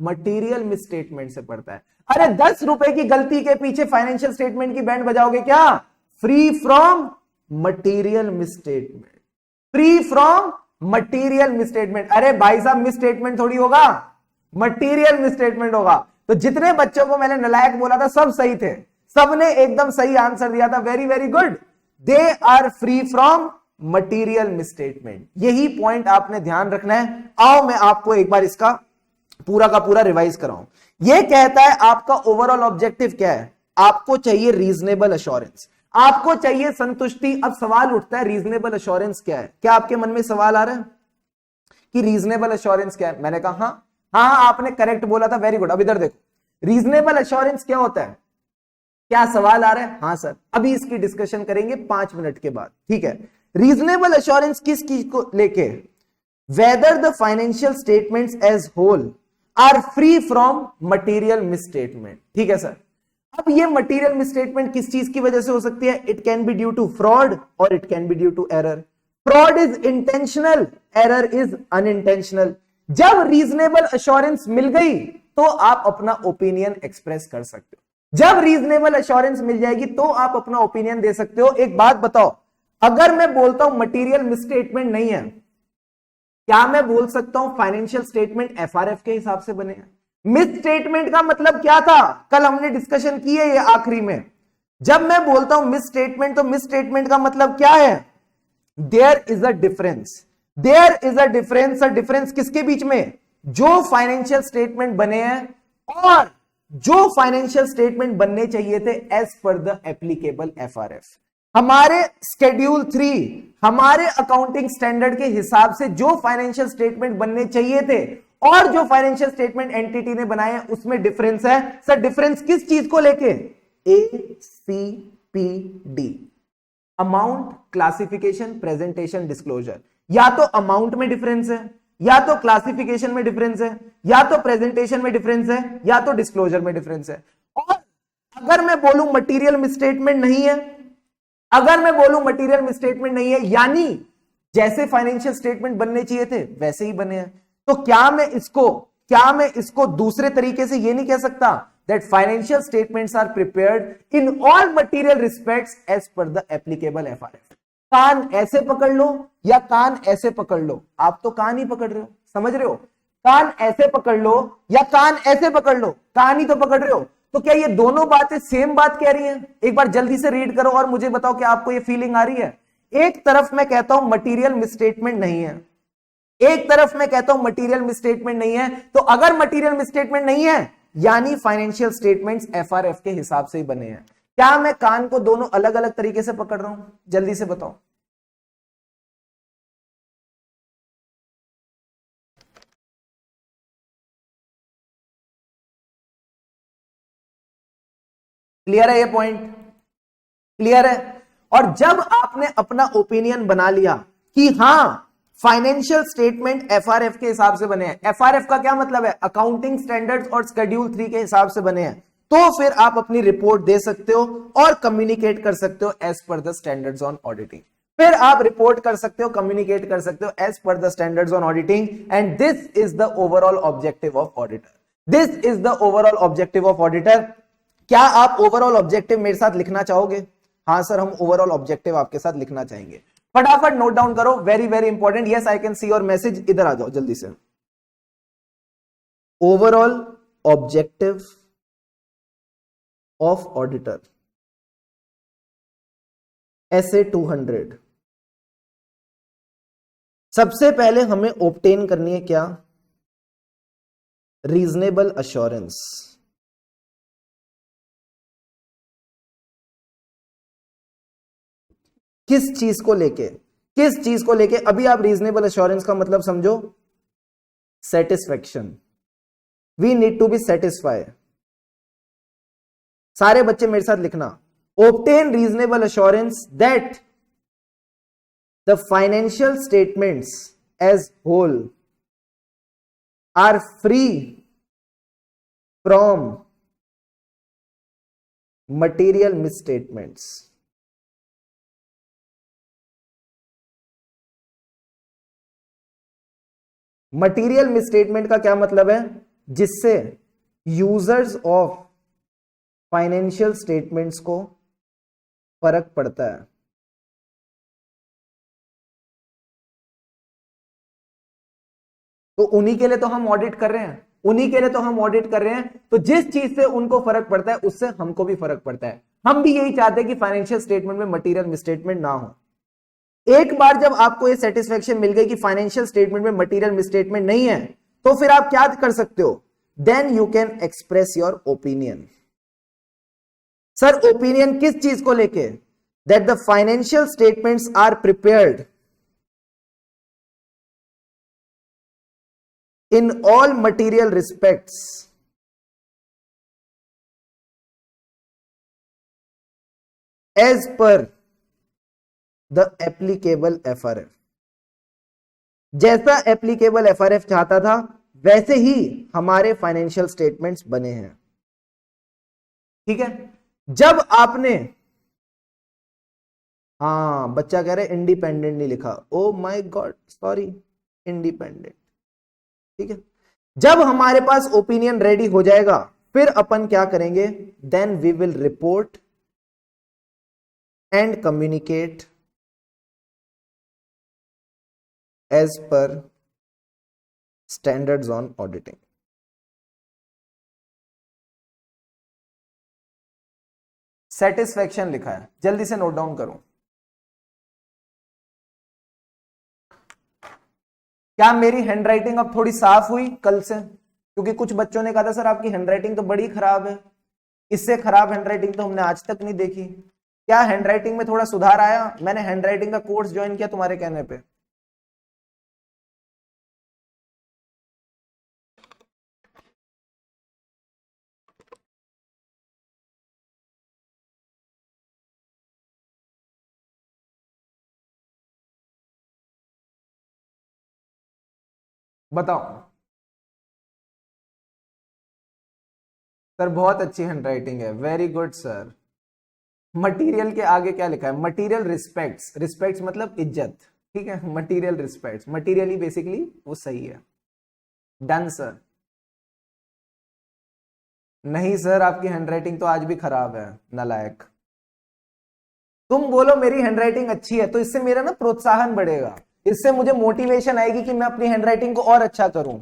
मटेरियल मिस स्टेटमेंट से पड़ता है। अरे 10 रुपए की गलती के पीछे फाइनेंशियल स्टेटमेंट की बैंड बजाओगे क्या? Free from material miss statement, free from material miss statement. अरे भाई साहब मिस स्टेटमेंट थोड़ी होगा, मटेरियल मिस स्टेटमेंट होगा। तो जितने बच्चों को मैंने नलायक बोला था सब सही थे, सबने एकदम सही आंसर दिया था, very very good. They are free from material misstatement. यही पॉइंट आपने ध्यान रखना है। आओ मैं आपको एक बार इसका पूरा का पूरा रिवाइज कराऊं। यह कहता है आपका ओवरऑल ऑब्जेक्टिव क्या है, आपको चाहिए रीजनेबल अश्योरेंस, आपको चाहिए संतुष्टि। अब सवाल उठता है रीजनेबल अश्योरेंस क्या है? क्या आपके मन में सवाल आ रहा है कि रीजनेबल अश्योरेंस क्या है? मैंने कहा हाँ आपने करेक्ट बोला था, वेरी गुड। अब इधर देखो, रीजनेबल अश्योरेंस क्या होता है? क्या सवाल आ रहा है? हाँ सर, अभी इसकी डिस्कशन करेंगे 5 मिनट के बाद, ठीक है। रीजनेबल अश्योरेंस किस चीज को लेके? Whether the financial statements as whole are free from material misstatement, ठीक है सर। अब ये मटेरियल मिसस्टेटमेंट किस चीज की वजह से हो सकती है? It can be due to fraud और it can be due to error. Fraud is intentional, error is unintentional. जब रीजनेबल अश्योरेंस मिल गई तो आप अपना ओपिनियन एक्सप्रेस कर सकते हो। जब रीजनेबल अश्योरेंस मिल जाएगी तो आप अपना ओपिनियन दे सकते हो। एक बात बताओ, अगर मैं बोलता हूं मटेरियल मिसस्टेटमेंट नहीं है, क्या मैं बोल सकता हूं फाइनेंशियल स्टेटमेंट एफआरएफ के हिसाब से बने हैं? मिस स्टेटमेंट का मतलब क्या था? कल हमने डिस्कशन की है ये आखिरी में। जब मैं बोलता हूं मिस स्टेटमेंट, तो मिस स्टेटमेंट का मतलब क्या है? There is a difference, there is a difference. Difference किसके बीच में? जो फाइनेंशियल स्टेटमेंट बने हैं और जो फाइनेंशियल स्टेटमेंट बनने चाहिए थे as per the applicable FRF. हमारे शेड्यूल 3, हमारे अकाउंटिंग स्टैंडर्ड के हिसाब से जो फाइनेंशियल स्टेटमेंट बनने चाहिए थे और जो फाइनेंशियल स्टेटमेंट एंटिटी ने बनाए उसमें डिफरेंस है। सर डिफरेंस किस चीज को लेके? ACPD, amount, classification, presentation, disclosure. या तो अमाउंट में डिफरेंस है, या तो क्लासिफिकेशन में डिफरेंस है, या तो प्रेजेंटेशन में डिफरेंस है, या तो डिस्क्लोजर में डिफरेंस है। और अगर मैं बोलूं मटेरियल मिसस्टेटमेंट नहीं है, अगर मैं बोलूं मटेरियल मिसस्टेटमेंट नहीं है, यानी जैसे फाइनेंशियल स्टेटमेंट बनने चाहिए थे वैसे ही बने हैं, तो क्या मैं इसको दूसरे तरीके से ये नहीं कह सकता that financial statements are prepared in all material respects as per the applicable FRF? कान ऐसे पकड़ लो या कान ऐसे पकड़ लो, आप तो कान ही पकड़ रहे हो, समझ रहे हो? कान ऐसे पकड़ लो या कान ऐसे पकड़ लो, कान ही तो पकड़ रहे हो। तो क्या ये दोनों बातें सेम बात कह रही हैं? एक बार जल्दी से रीड करो और मुझे बताओ कि आपको ये फीलिंग आ रही है। एक तरफ मैं कहता हूं मटेरियल मिसस्टेटमेंट नहीं है, एक तरफ मैं कहता हूं मटेरियल मिसस्टेटमेंट नहीं है। तो अगर मटेरियल मिसस्टेटमेंट नहीं है यानी फाइनेंशियल स्टेटमेंट्स एफआरएफ के हिसाब से ही बने हैं। क्या मैं कान को दोनों अलग अलग तरीके से पकड़ रहा हूं? जल्दी से बताओ। क्लियर है ये पॉइंट? क्लियर है? और जब आपने अपना ओपिनियन बना लिया कि हां फाइनेंशियल स्टेटमेंट एफआरएफ के हिसाब से बने हैं, एफआरएफ का क्या मतलब है? अकाउंटिंग स्टैंडर्ड्स और शेड्यूल 3 के हिसाब से बने हैं, तो फिर आप अपनी रिपोर्ट दे सकते हो और कम्युनिकेट कर सकते हो as per the standards on auditing. फिर आप रिपोर्ट कर सकते हो, कम्युनिकेट कर सकते हो as per the standards on auditing. And this is the overall objective of auditor, this is the overall objective of auditor. क्या आप ओवरऑल ऑब्जेक्टिव मेरे साथ लिखना चाहोगे? हाँ सर, हम ओवरऑल ऑब्जेक्टिव आपके साथ लिखना चाहेंगे। फटाफट नोट डाउन करो, very very important. Yes I can see your message, इधर आ जाओ जल्दी से। Overall objective of auditor SA 200। सबसे पहले हमें ऑब्टेन करनी है क्या? Reasonable assurance. किस चीज को लेके? किस चीज को लेके? अभी आप रीजनेबल अश्योरेंस का मतलब समझो, satisfaction. We need to be satisfied. सारे बच्चे मेरे साथ लिखना, obtain reasonable assurance that the financial statements as whole are free from material misstatements। Material misstatement का क्या मतलब है? जिससे यूजर्स ऑफ फाइनेंशियल स्टेटमेंट्स को फर्क पड़ता है। तो उन्हीं के लिए तो हम ऑडिट कर रहे हैं, उन्हीं के लिए तो हम ऑडिट कर रहे हैं। तो जिस चीज से उनको फर्क पड़ता है उससे हमको भी फर्क पड़ता है। हम भी यही चाहते हैं कि फाइनेंशियल स्टेटमेंट में मटीरियल मिसस्टेटमेंट ना हो। एक बार जब आपको ये सेटिस्फेक्शन मिल गई कि फाइनेंशियल स्टेटमेंट में मटीरियल मिसस्टेटमेंट नहीं है, तो फिर आप क्या कर सकते हो? Then you can express your opinion. Sir opinion किस चीज को लेके? That the financial statements are prepared in all material respects as per the applicable FRF। जैसा एप्लीकेबल एफआरएफ चाहता था वैसे ही हमारे फाइनेंशियल स्टेटमेंट्स बने हैं। ठीक है, जब आपने, हाँ बच्चा कह रहे इंडिपेंडेंट नहीं लिखा, oh my God sorry, independent. ठीक है, जब हमारे पास ओपिनियन रेडी हो जाएगा फिर अपन क्या करेंगे? Then we will report and communicate as per standards on auditing. Satisfaction लिखा है, जल्दी से नोट डाउन करो। क्या मेरी हैंडराइटिंग अब थोड़ी साफ हुई कल से? क्योंकि कुछ बच्चों ने कहा था सर आपकी हैंडराइटिंग तो बड़ी खराब है, इससे खराब हैंडराइटिंग तो हमने आज तक नहीं देखी। क्या हैंडराइटिंग में थोड़ा सुधार आया? मैंने हैंडराइटिंग का कोर्स ज्वाइन किया तुम्हारे कहने पे। बताओ सर, बहुत अच्छी हैंडराइटिंग है, वेरी गुड सर। मटेरियल के आगे क्या लिखा है? Material respects. रिस्पेक्ट्स मतलब इज्जत। ठीक है, मटेरियल रिस्पेक्ट्स, मटेरियली बेसिकली वो सही है। Done sir. नहीं सर, आपकी हैंडराइटिंग तो आज भी खराब है, नालायक। तुम बोलो मेरी हैंडराइटिंग अच्छी है तो इससे मेरा ना प्रोत्साहन बढ़ेगा, इससे मुझे मोटिवेशन आएगी कि मैं अपनी हैंडराइटिंग को और अच्छा करूं।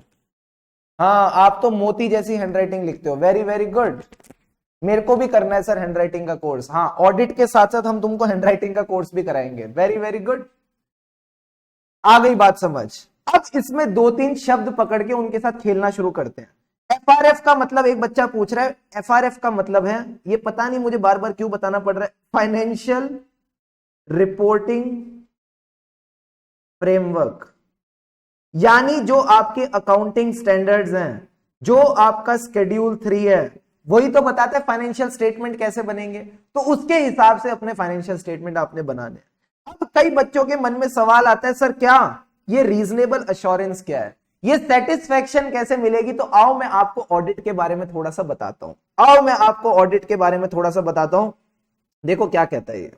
हाँ, आप तो मोती जैसी हैंडराइटिंग लिखते हो, वेरी वेरी गुड। मेरे को भी करना है सर हैंडराइटिंग का कोर्स। हाँ, ऑडिट के साथ साथ हम तुमको हैंडराइटिंग का कोर्स भी कराएंगे, वेरी वेरी गुड। आ गई बात समझ? अब इसमें दो तीन शब्द पकड़ के उनके साथ खेलना शुरू करते हैं। एफआरएफ का मतलब, एक बच्चा पूछ रहा है एफआरएफ का मतलब है, ये पता नहीं मुझे बार बार क्यों बताना पड़ रहा है, फाइनेंशियल रिपोर्टिंग फ्रेमवर्क। यानी जो आपके अकाउंटिंग स्टैंडर्ड्स हैं, जो आपका शेड्यूल 3 है, वही तो बताता है फाइनेंशियल स्टेटमेंट कैसे बनेंगे। तो उसके हिसाब से अपने फाइनेंशियल स्टेटमेंट आपने बनाने। अब कई बच्चों के मन में सवाल आता है, सर क्या ये रीजनेबल अश्योरेंस क्या है, ये सेटिस्फेक्शन कैसे मिलेगी? तो आओ मैं आपको ऑडिट के बारे में थोड़ा सा बताता हूं। आओ मैं आपको ऑडिट के बारे में थोड़ा सा बताता हूं। देखो क्या कहता है ये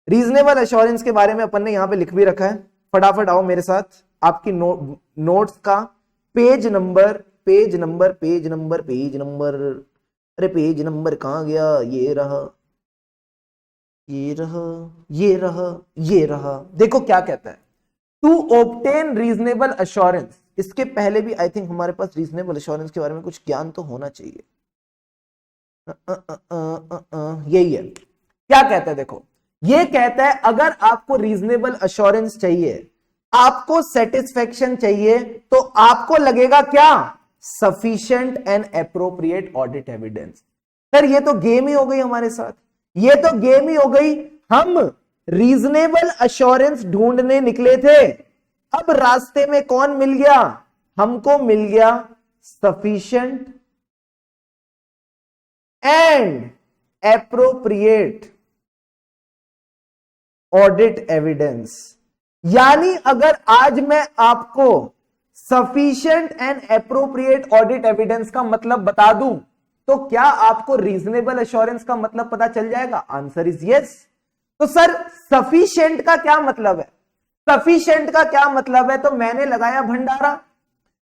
रीजनेबल अश्योरेंस के बारे में, अपन ने यहां पे लिख भी रखा है। फटाफट आओ मेरे साथ, आपकी नोट्स का page number, page number, page number, page number, अरे पेज नंबर कहां गया? ये रहा, ये रहा, ये रहा, ये रहा। देखो क्या कहता है, टू ऑब्टेन रीजनेबल अश्योरेंस। इसके पहले भी आई थिंक हमारे पास रीजनेबल अश्योरेंस के बारे में कुछ ज्ञान तो होना चाहिए। यही है। क्या कहता है देखो, ये कहता है अगर आपको रीजनेबल अश्योरेंस चाहिए, आपको सेटिस्फेक्शन चाहिए, तो आपको लगेगा क्या? Sufficient and appropriate audit evidence. Sir ये तो गेम ही हो गई हमारे साथ, ये तो गेम ही हो गई। हम रीजनेबल अश्योरेंस ढूंढने निकले थे, अब रास्ते में कौन मिल गया? हमको मिल गया sufficient and appropriate audit evidence. यानी अगर आज मैं आपको sufficient and appropriate audit evidence का मतलब बता दूं तो क्या आपको रीजनेबल एश्योरेंस का मतलब पता चल जाएगा? Answer is yes. तो सर सफिशिएंट का क्या मतलब है? सफिशिएंट का क्या मतलब है? तो मैंने लगाया भंडारा।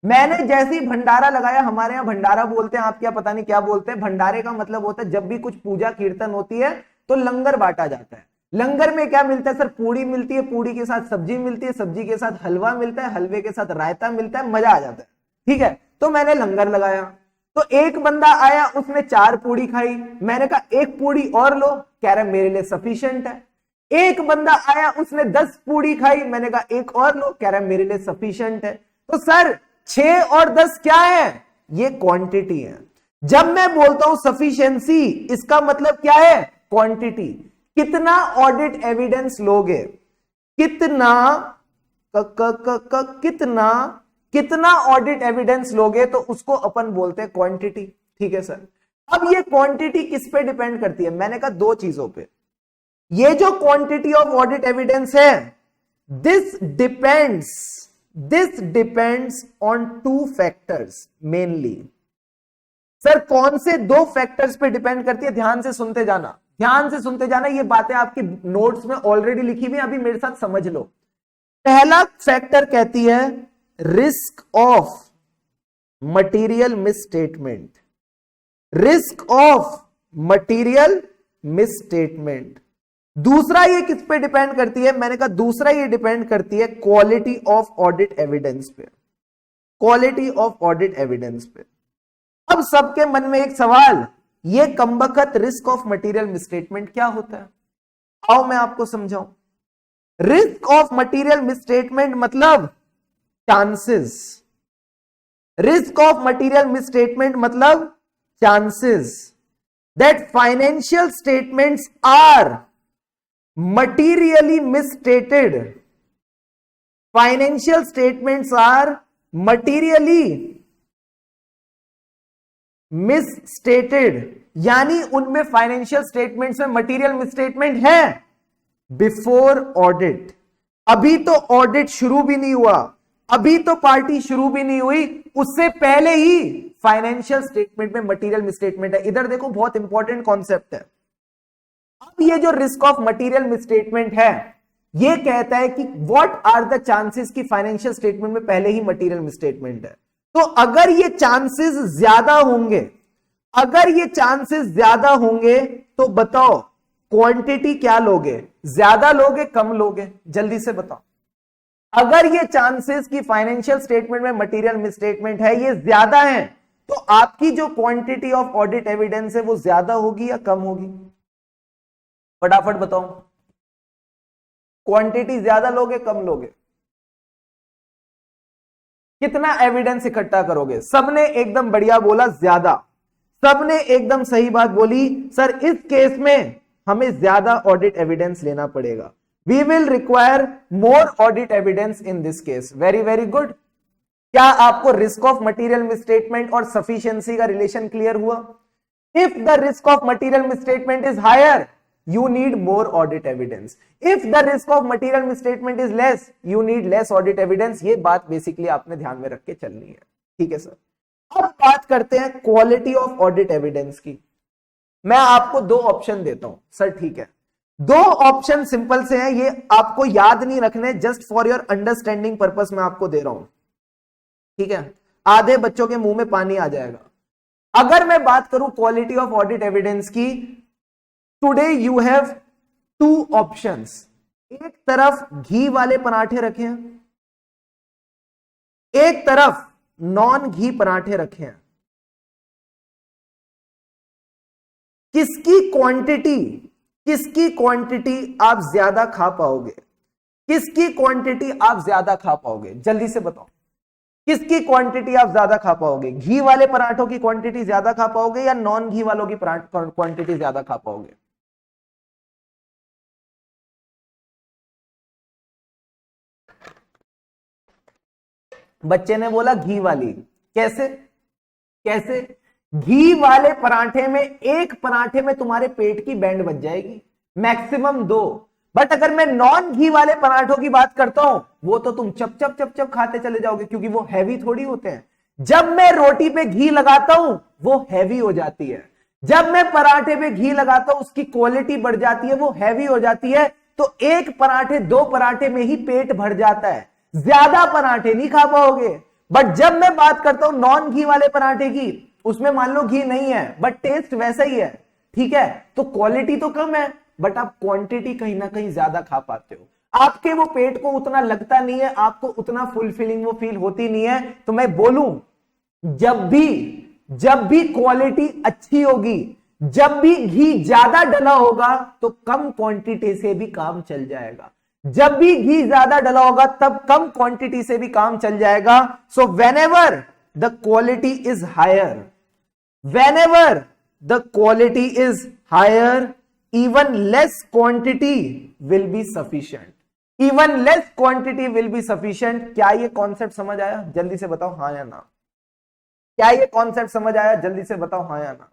मैंने जैसे ही भंडारा लगाया, हमारे यहां भंडारा बोलते हैं, आप क्या पता नहीं क्या बोलते हैं। भंडारे का मतलब होता है जब भी कुछ पूजा कीर्तन होती है तो लंगर बांटा जाता है। लंगर में क्या मिलता है सर? पूड़ी मिलती है, पूड़ी के साथ सब्जी मिलती है, सब्जी के साथ हलवा मिलता है, हलवे के साथ रायता मिलता है, मजा आ जाता है। ठीक है, तो मैंने लंगर लगाया। तो एक बंदा आया, उसने 4 पूड़ी खाई। मैंने कहा 1 पूड़ी और लो, कह रहा मेरे लिए सफिशिएंट है। एक बंदा आया, उसने 10 पूड़ी खाई। मैंने कहा 1 और लो, कह रहा मेरे लिए सफिशिएंट है। तो सर 6 और 10 क्या है? ये क्वांटिटी है। जब मैं बोलता हूं सफिशिएंसी, इसका मतलब क्या है? क्वांटिटी। कितना ऑडिट एविडेंस लोगे, कितना कितना ऑडिट एविडेंस लोगे, तो उसको अपन बोलते हैं क्वांटिटी। ठीक है सर। अब ये क्वांटिटी किस पे डिपेंड करती है? मैंने कहा 2 चीजों पे। ये जो क्वांटिटी ऑफ ऑडिट एविडेंस है, this depends on 2 factors mainly. Sir कौन से 2 फैक्टर्स पे डिपेंड करती है? ध्यान से सुनते जाना, ध्यान से सुनते जाना। ये बातें आपकी नोट्स में ऑलरेडी लिखी हुई, अभी मेरे साथ समझ लो। पहला फैक्टर कहती है risk of material misstatement. Risk of material misstatement. दूसरा ये किस पे डिपेंड करती है? मैंने कहा दूसरा ये डिपेंड करती है क्वालिटी ऑफ ऑडिट एविडेंस पे। क्वालिटी ऑफ ऑडिट एविडेंस पे। अब सबके मन में एक सवाल, ये कमबख्त रिस्क ऑफ मटेरियल मिसस्टेटमेंट क्या होता है? आओ मैं आपको समझाऊं। रिस्क ऑफ मटेरियल मिसस्टेटमेंट मतलब chances. Risk of material misstatement मतलब chances that financial statements are materially misstated. Financial statements are materially misstated, यानी उनमें फाइनेंशियल स्टेटमेंट्स में मटेरियल मिसस्टेटमेंट है बिफोर ऑडिट। अभी तो ऑडिट शुरू भी नहीं हुआ, अभी तो पार्टी शुरू भी नहीं हुई, उससे पहले ही फाइनेंशियल स्टेटमेंट में मटेरियल मिसस्टेटमेंट है। इधर देखो, बहुत इंपॉर्टेंट कॉन्सेप्ट है। अब ये जो रिस्क ऑफ मटेरियल मिसस्टेटमेंट है, ये कहता है कि व्हाट आर द चांसेस कि फाइनेंशियल स्टेटमेंट में पहले ही मटेरियल मिसस्टेटमेंट है। तो अगर ये चांसेस ज्यादा होंगे, अगर ये चांसेस ज्यादा होंगे तो बताओ क्वांटिटी क्या लोगे? ज्यादा लोगे कम लोगे? जल्दी से बताओ। अगर ये चांसेस की फाइनेंशियल स्टेटमेंट में मटेरियल मिसस्टेटमेंट है ये ज्यादा है, तो आपकी जो क्वांटिटी ऑफ ऑडिट एविडेंस है वो ज्यादा होगी या कम होगी? फटाफट बताओ, क्वांटिटी ज्यादा लोगे कम लोगे? कितना एविडेंस इकट्ठा करोगे? सबने एकदम बढ़िया बोला, ज्यादा। सबने एकदम सही बात बोली। सर इस केस में हमें ज्यादा ऑडिट एविडेंस लेना पड़ेगा। We will require more audit evidence in this case. Very very good. क्या आपको रिस्क ऑफ मटेरियल मिसस्टेटमेंट और सफिशिएंसी का रिलेशन क्लियर हुआ? If the risk of material misstatement is higher, you need more audit evidence. If the risk of material misstatement is less, you need less audit evidence. ये बात बेसिकली आपने ध्यान में रख के चलनी है। ठीक है सर। अब बात करते हैं क्वालिटी ऑफ ऑडिट एविडेंस की। मैं आपको 2 ऑप्शन देता हूं सर। ठीक है, 2 ऑप्शन सिंपल से हैं, ये आपको याद नहीं रखने, just for your understanding purpose मैं आपको दे रहा हूं। ठीक है, आधे बच्चों के मुंह में पानी आ जाएगा। अगर मैं बात करूं क्वालिटी ऑफ ऑडिट एविडेंस की, टुडे यू हैव 2 ऑप्शंस। एक तरफ घी वाले पराठे रखे हैं, एक तरफ नॉन घी पराठे रखे हैं। किसकी क्वांटिटी आप ज्यादा खा पाओगे? किसकी क्वांटिटी आप ज्यादा खा पाओगे? जल्दी से बताओ, किसकी क्वांटिटी आप ज्यादा खा पाओगे? घी वाले पराठों की क्वांटिटी ज्यादा खा पाओगे या नॉन घी वालों की क्वांटिटी ज्यादा खा पाओगे? बच्चे ने बोला घी वाली। कैसे? कैसे? घी वाले पराठे में एक पराठे में तुम्हारे पेट की बैंड बच जाएगी, मैक्सिमम 2। बट अगर मैं नॉन घी वाले पराठों की बात करता हूं, वो तो तुम चप चप चप चप खाते चले जाओगे, क्योंकि वो हैवी थोड़ी होते हैं। जब मैं रोटी पे घी लगाता हूं वो हैवी हो जाती है, जब मैं पराठे पे घी लगाता हूं उसकी क्वालिटी बढ़ जाती है, वो हैवी हो जाती है। तो एक पराठे 2 पराठे में ही पेट भर जाता है, ज्यादा पराठे नहीं खा पाओगे। बट जब मैं बात करता हूं नॉन घी वाले पराठे की, उसमें मान लो घी नहीं है बट टेस्ट वैसा ही है, ठीक है, तो क्वालिटी तो कम है बट आप क्वांटिटी कहीं ना कहीं ज्यादा खा पाते हो, आपके वो पेट को उतना लगता नहीं है, आपको उतना फुलफिलिंग वो फील होती नहीं है। तो मैं बोलूं, जब भी क्वालिटी अच्छी होगी, जब भी घी ज्यादा डला होगा तो कम क्वांटिटी से भी काम चल जाएगा, जब भी घी ज्यादा डला होगा तब कम क्वांटिटी से भी काम चल जाएगा। So whenever the quality is higher, whenever the quality is higher, even less quantity will be sufficient, even less quantity will be sufficient। क्या ये कॉन्सेप्ट समझ आया? जल्दी से बताओ हाँ या ना। क्या ये कॉन्सेप्ट समझ आया? जल्दी से बताओ हाँ या ना।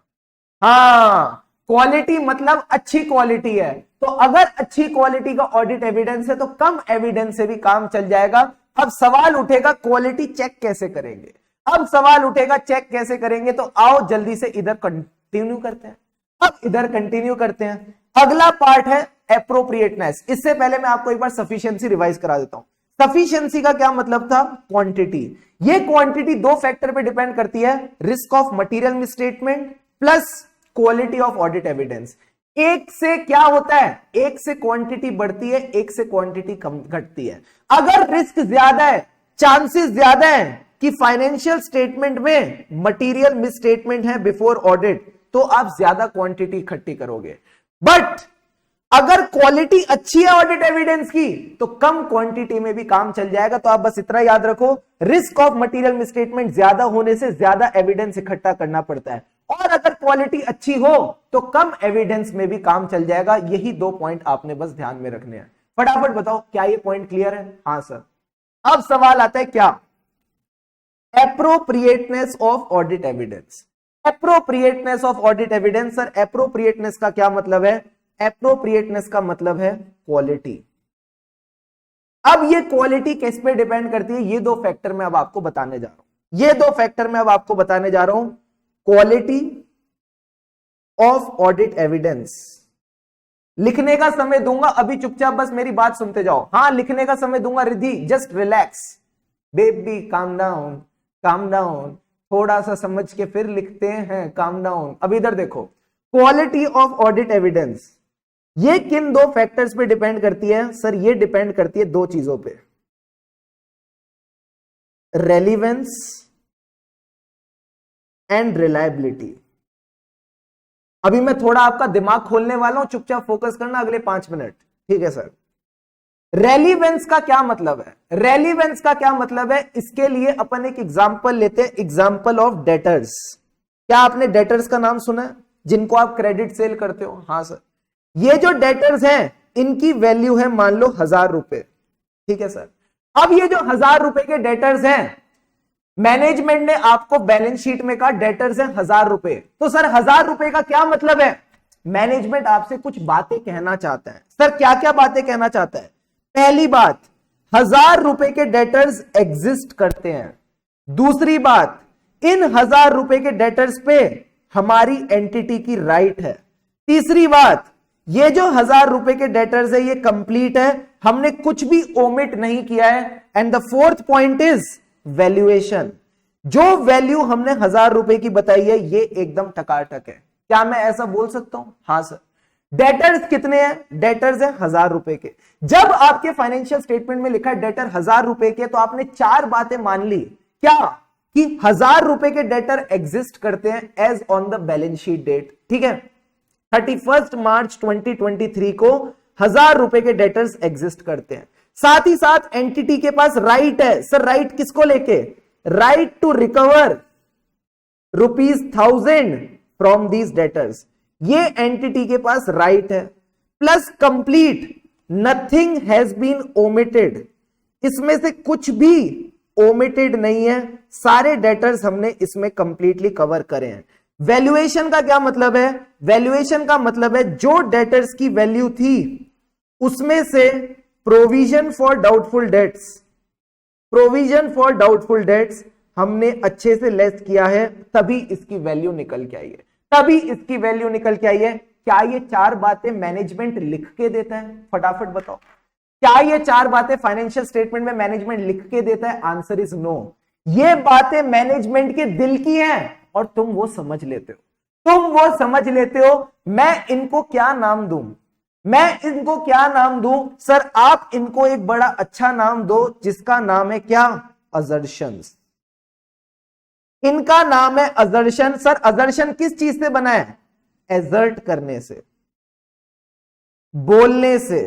हाँ, क्वालिटी मतलब अच्छी क्वालिटी है, तो अगर अच्छी क्वालिटी का ऑडिट एविडेंस है तो कम एविडेंस से भी काम चल जाएगा। अब सवाल उठेगा क्वालिटी चेक कैसे करेंगे, अब सवाल उठेगा चेक कैसे करेंगे, तो आओ जल्दी से इधर कंटिन्यू करते हैं। अब इधर कंटिन्यू करते हैं, अगला पार्ट है एप्रोप्रिएटनेस। इससे पहले मैं आपको एक बार सफिशिएंसी रिवाइज करा देता हूं। सफिशिएंसी का क्या मतलब था? क्वांटिटी। ये क्वांटिटी 2 फैक्टर पे डिपेंड करती है, risk of material misstatement plus quality of audit evidence. एक से क्या होता है? एक से क्वांटिटी बढ़ती है, एक से क्वांटिटी कम घटती है। अगर रिस्क ज्यादा है, चांसेस ज्यादा है कि फाइनेंशियल स्टेटमेंट में मटेरियल मिसस्टेटमेंट है बिफोर ऑडिट, तो आप ज्यादा क्वांटिटी इकट्ठी करोगे। बट अगर क्वालिटी अच्छी है ऑडिट एविडेंस की तो कम क्वांटिटी में भी काम चल जाएगा। तो आप बस इतना याद रखो, रिस्क ऑफ मटेरियल मिसस्टेटमेंट ज्यादा होने से ज्यादा एविडेंस इकट्ठा करना पड़ता है, और अगर क्वालिटी अच्छी हो तो कम एविडेंस में भी काम चल जाएगा। यही 2 पॉइंट आपने बस ध्यान में रखने हैं। फटाफट बताओ क्या ये पॉइंट क्लियर है? हाँ सर। अब सवाल आता है क्या? Appropriateness of audit evidence. Appropriateness of audit evidence. Sir appropriateness का क्या मतलब है? एप्रोप्रिएटनेस का मतलब है क्वालिटी। अब ये क्वालिटी किस पे डिपेंड करती है? ये 2 फैक्टर मैं अब आपको बताने जा रहा हूं, ये 2 फैक्टर मैं अब आपको बताने जा रहा हूं। Quality of audit evidence. लिखने का समय दूंगा, अभी चुपचाप बस मेरी बात सुनते जाओ। हाँ, लिखने का समय दूंगा, Riddhi just relax baby, calm down calm down, थोड़ा सा समझ के फिर लिखते हैं, काम डाउन। अब इधर देखो, क्वालिटी ऑफ ऑडिट एविडेंस ये किन 2 फैक्टर्स पे डिपेंड करती है? सर ये डिपेंड करती है 2 चीजों पे, रेलिवेंस एंड रिलायबिलिटी। अभी मैं थोड़ा आपका दिमाग खोलने वाला हूं, चुपचाप फोकस करना अगले 5 मिनट, ठीक है सर। रेलिवेंस का क्या मतलब है? रेलिवेंस का क्या मतलब है? इसके लिए अपन एक एग्जांपल लेते हैं, एग्जांपल ऑफ डेटर्स। क्या आपने डेटर्स का नाम सुना है, जिनको आप क्रेडिट सेल करते हो? हाँ सर। ये जो डेटर्स हैं इनकी वैल्यू है मान लो 1000 रुपए, ठीक है सर। अब ये जो 1000 रुपए के डेटर्स हैं, मैनेजमेंट ने आपको बैलेंस शीट में कहा डेटर्स हैं 1000 रुपए। तो सर 1000 रुपए का क्या मतलब है? मैनेजमेंट आपसे कुछ बातें कहना चाहता है। सर क्या क्या बातें कहना चाहता है? पहली बात, 1000 रुपए के डेटर्स एग्जिस्ट करते हैं। दूसरी बात, इन 1000 रुपए के डेटर्स पे हमारी एंटिटी की राइट है। तीसरी बात, ये जो 1000 रुपए के डेटर्स है ये कंप्लीट है, हमने कुछ भी ओमिट नहीं किया है। And the 4th point is valuation. जो वैल्यू हमने 1000 रुपए की बताई है ये एकदम टकाटक है। क्या मैं ऐसा बोल सकता हूं? हाँ सर। डेटर्स कितने हैं? डेटर्स है 1000 रुपए के। जब आपके फाइनेंशियल स्टेटमेंट में लिखा है डेटर 1000 रुपए के, तो आपने 4 बातें मान ली। क्या? कि 1000 रुपए के डेटर एग्जिस्ट करते हैं as on the balance sheet date, ठीक है। 31 मार्च 2023 को 1000 रुपए के डेटर्स एग्जिस्ट करते हैं। साथ ही साथ एंटिटी के पास राइट है। सर राइट किसको लेके? Right to recover ₹1000 from these debtors. ये एंटिटी के पास राइट है। Plus complete, nothing has been omitted. इसमें से कुछ भी ओमिटेड नहीं है, सारे डेटर्स हमने इसमें कंप्लीटली कवर करे हैं। वैल्यूएशन का क्या मतलब है? वैल्यूएशन का मतलब है जो डेटर्स की वैल्यू थी उसमें से provision for doubtful debts, provision for doubtful debts हमने अच्छे से लेस किया है, तभी इसकी वैल्यू निकल के आई है, तभी इसकी वैल्यू निकल के आई है। क्या ये चार बातें मैनेजमेंट लिख के देता है? फटाफट बताओ, क्या ये चार बातें फाइनेंशियल स्टेटमेंट में मैनेजमेंट लिख के देता है? Answer is no. ये बातें मैनेजमेंट के दिल की हैं और तुम वो समझ लेते हो, तुम वो समझ लेते हो। मैं इनको क्या नाम दूं? मैं इनको क्या नाम दूं? सर आप इनको एक बड़ा अच्छा नाम दो जिसका नाम है क्या? असर्शंस। इनका नाम है असर्शन। सर असर्शन किस चीज से बना है? एजर्ट करने से, बोलने से।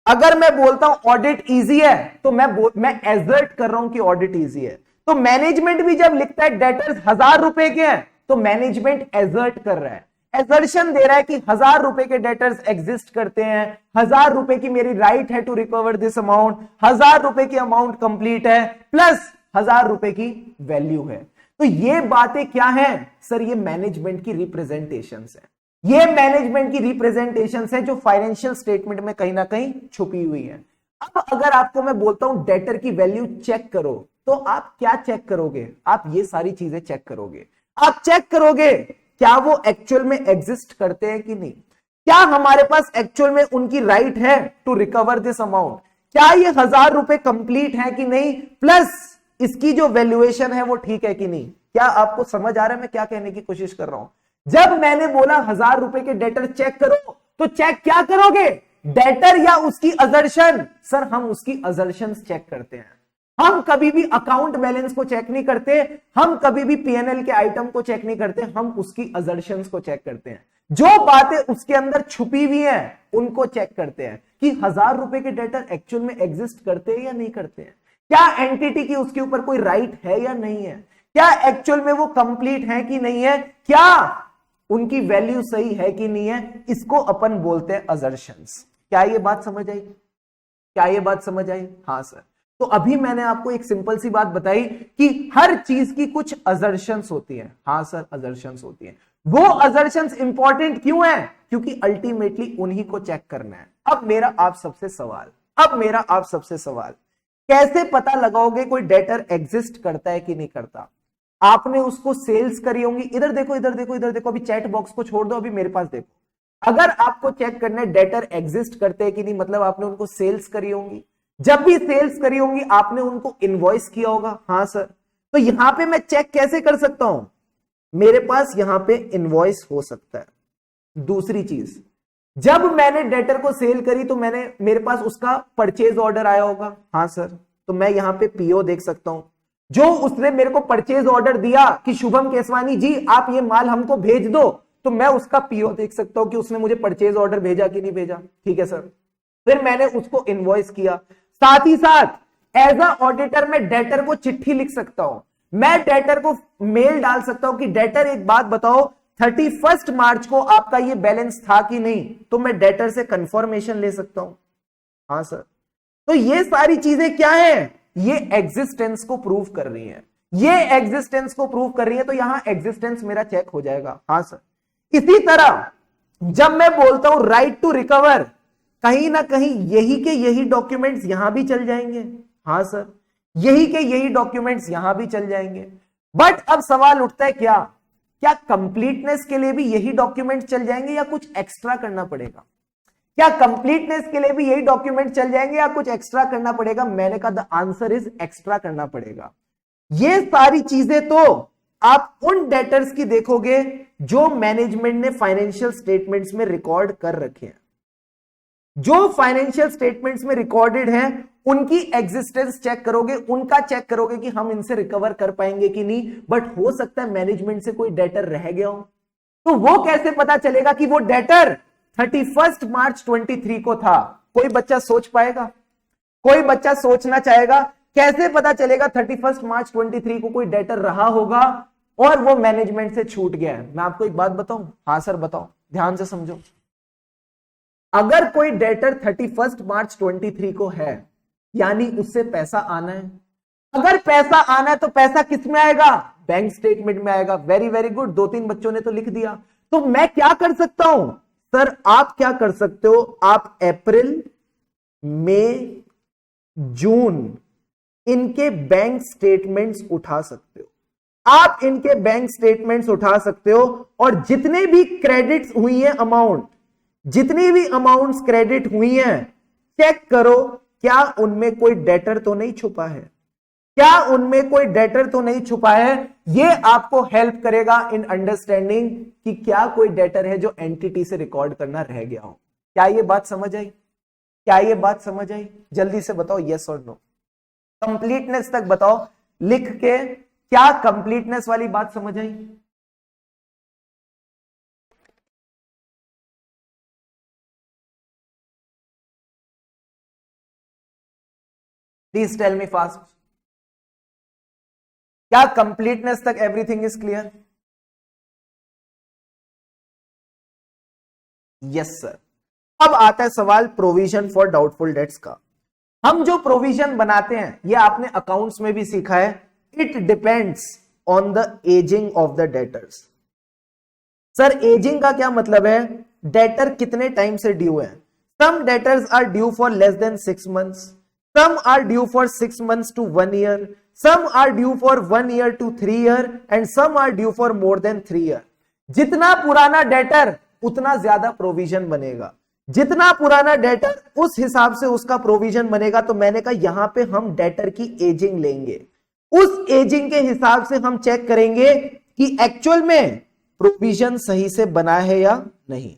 अगर मैं बोलता हूं ऑडिट इजी है तो मैं एजर्ट कर रहा हूं कि ऑडिट इजी है। तो मैनेजमेंट भी जब लिखता है डेटर्स 1000 रुपए के हैं तो मैनेजमेंट एजर्ट कर रहा है, एजर्शन दे रहा है कि 1000 रुपए के डेटर्स एग्जिस्ट करते हैं, 1000 रुपए की मेरी राइट है टू रिकवर दिस अमाउंट, 1000 रुपए की अमाउंट कंप्लीट है, प्लस 1000 रुपए की वैल्यू है। तो ये बातें क्या है? सर ये मैनेजमेंट की रिप्रेजेंटेशंस है, ये मैनेजमेंट की रिप्रेजेंटेशंस है जो फाइनेंशियल स्टेटमेंट में कहीं ना कहीं छुपी हुई है। अब अगर आपको मैं बोलता हूं डेटर की वैल्यू चेक करो, तो आप क्या चेक करोगे? आप ये सारी चीजें चेक करोगे। आप चेक करोगे क्या वो एक्चुअल में एग्जिस्ट करते हैं कि नहीं, क्या हमारे पास एक्चुअल में उनकी राइट है टू रिकवर दिस अमाउंट, क्या ये 1000 रुपए कंप्लीट है कि नहीं, प्लस इसकी जो वैल्यूएशन है वो ठीक है कि नहीं। क्या आपको समझ आ रहा है मैं क्या कहने की कोशिश कर रहा हूं? जब मैंने बोला 1000 रुपए के डेटर चेक करो, तो चेक क्या करोगे? डेटर या उसकी असर्शन? सर हम उसकी असर्शन चेक करते हैं, हम कभी भी अकाउंट बैलेंस को चेक नहीं करते, हम कभी भी पीएनएल के आइटम को चेक नहीं करते, हम उसकी असर्शंस को चेक करते हैं। जो बातें उसके अंदर छुपी हुई हैं उनको चेक करते हैं कि 1000 रुपए के डेटर एक्चुअल में एग्जिस्ट करते हैं या नहीं करते हैं, क्या एंटिटी की उसके ऊपर कोई राइट है या नहीं है, क्या एक्चुअल में वो कंप्लीट है कि नहीं है, क्या उनकी वैल्यू सही है कि नहीं है। इसको अपन बोलते हैं असर्शंस। क्या ये बात समझ आई? क्या ये बात समझ आई? हाँ सर। तो अभी मैंने आपको एक सिंपल सी बात बताई कि हर चीज की कुछ असर्शंस होती हैं। हाँ सर असर्शंस होती हैं। वो असर्शंस इंपॉर्टेंट क्यों है? क्योंकि अल्टीमेटली उन्हीं को चेक करना है। अब मेरा आप सबसे सवाल, कैसे पता लगाओगे कोई डेटर एग्जिस्ट करता है कि नहीं करता? आपने उसको सेल्स करी होंगी। इधर देखो, इधर देखो, इधर देखो, अभी चैट बॉक्स को छोड़ दो, अभी मेरे पास देखो। अगर आपको चेक करना है डेटर एग्जिस्ट करते हैं कि नहीं, मतलब आपने उनको सेल्स करी होंगी। जब भी सेल्स करी होंगी आपने उनको इनवॉइस किया होगा। हाँ सर। तो यहां पे मैं चेक कैसे कर सकता हूं? मेरे पास यहां पे इनवॉइस हो सकता है। दूसरी चीज, जब मैंने डेटर को सेल करी तो मेरे पास उसका परचेज ऑर्डर आया होगा। हाँ सर। तो मैं यहां पे पीओ देख सकता हूं, जो उसने मेरे को परचेज ऑर्डर दिया कि शुभम केसवानी जी आप ये माल हमको भेज दो, तो मैं उसका पीओ देख सकता हूं कि उसने मुझे परचेज ऑर्डर भेजा कि नहीं भेजा। ठीक है सर। फिर मैंने उसको इनवॉइस किया। साथ ही साथ एज अ ऑडिटर मैं डेटर को चिट्ठी लिख सकता हूं, मैं डेटर को मेल डाल सकता हूं कि डेटर एक बात बताओ 31 मार्च को आपका ये बैलेंस था कि नहीं, तो मैं डेटर से कंफर्मेशन ले सकता हूं। हाँ सर। तो ये सारी चीजें क्या है? ये एग्जिस्टेंस को प्रूव कर रही है, ये एग्जिस्टेंस को प्रूव कर रही है, तो यहां एग्जिस्टेंस मेरा चेक हो जाएगा। हाँ सर। इसी तरह जब मैं बोलता हूं राइट टू रिकवर, कहीं ना कहीं यही के यही डॉक्यूमेंट्स यहां भी चल जाएंगे। हाँ सर। यही के यही डॉक्यूमेंट्स यहां भी चल जाएंगे। बट अब सवाल उठता है क्या कंप्लीटनेस के लिए भी यही डॉक्यूमेंट चल जाएंगे या कुछ एक्स्ट्रा करना पड़ेगा? क्या कंप्लीटनेस के लिए भी यही डॉक्यूमेंट चल जाएंगे या कुछ एक्स्ट्रा करना पड़ेगा? मैंने कहा द आंसर इज एक्स्ट्रा करना पड़ेगा। ये सारी चीजें तो आप उन डेटर्स की देखोगे जो मैनेजमेंट ने फाइनेंशियल स्टेटमेंट्स में रिकॉर्ड कर रखे हैं, जो फाइनेंशियल स्टेटमेंट्स में रिकॉर्डेड है उनकी एग्जिस्टेंस चेक करोगे, उनका चेक करोगे कि हम इनसे रिकवर कर पाएंगे कि नहीं। बट हो सकता है मैनेजमेंट से कोई डेटर रह गया हो, तो वो कैसे पता चलेगा कि वो डेटर 31 मार्च 23 को था? कोई बच्चा सोच पाएगा? कोई बच्चा सोचना चाहेगा? कैसे पता चलेगा 31 मार्च 23 को कोई डेटर रहा होगा और वो मैनेजमेंट से छूट गया है? मैं आपको एक बात बताऊं। हाँ सर बताओ, ध्यान से समझो। अगर कोई डेटर 31 मार्च 23 को है, यानी उससे पैसा आना है। अगर पैसा आना है तो पैसा किस में आएगा? बैंक स्टेटमेंट में आएगा। वेरी वेरी गुड, 2-3 बच्चों ने तो लिख दिया। तो मैं क्या कर सकता हूं सर? आप क्या कर सकते हो? आप अप्रैल, मई, जून इनके बैंक स्टेटमेंट्स उठा सकते हो। आप इनके बैंक स्टेटमेंट्स उठा सकते हो और जितने भी क्रेडिट्स हुई है अमाउंट, जितनी भी अमाउंट्स क्रेडिट हुई हैं, चेक करो क्या उनमें कोई डेटर तो नहीं छुपा है, क्या उनमें कोई डेटर तो नहीं छुपा है। यह आपको हेल्प करेगा इन अंडरस्टैंडिंग कि क्या कोई डेटर है जो एंटिटी से रिकॉर्ड करना रह गया हो। क्या यह बात समझ आई? क्या यह बात समझ आई? जल्दी से बताओ यस और नो। कंप्लीटनेस तक बताओ लिख के, क्या कंप्लीटनेस वाली बात समझ आई? Please tell me fast. क्या कंप्लीटनेस तक everything is clear? Yes sir. अब आता है सवाल प्रोविजन फॉर डाउटफुल डेट्स का। हम जो प्रोविजन बनाते हैं ये आपने अकाउंट्स में भी सीखा है, it depends on the ageing of the debtors. Sir ageing का क्या मतलब है? डेटर कितने टाइम से ड्यू है। Some debtors are due for less than 6 months, some are due for 6 months to 1 year, some are due for 1 year to 3 year and some are due for more than 3 year। जितना पुराना डेटर उतना ज्यादा प्रोविजन बनेगा, जितना पुराना डेटर उस हिसाब से उसका प्रोविजन बनेगा। तो मैंने कहा यहां पे हम डेटर की एजिंग लेंगे, उस एजिंग के हिसाब से हम चेक करेंगे कि एक्चुअल में प्रोविजन सही से बना है या नहीं,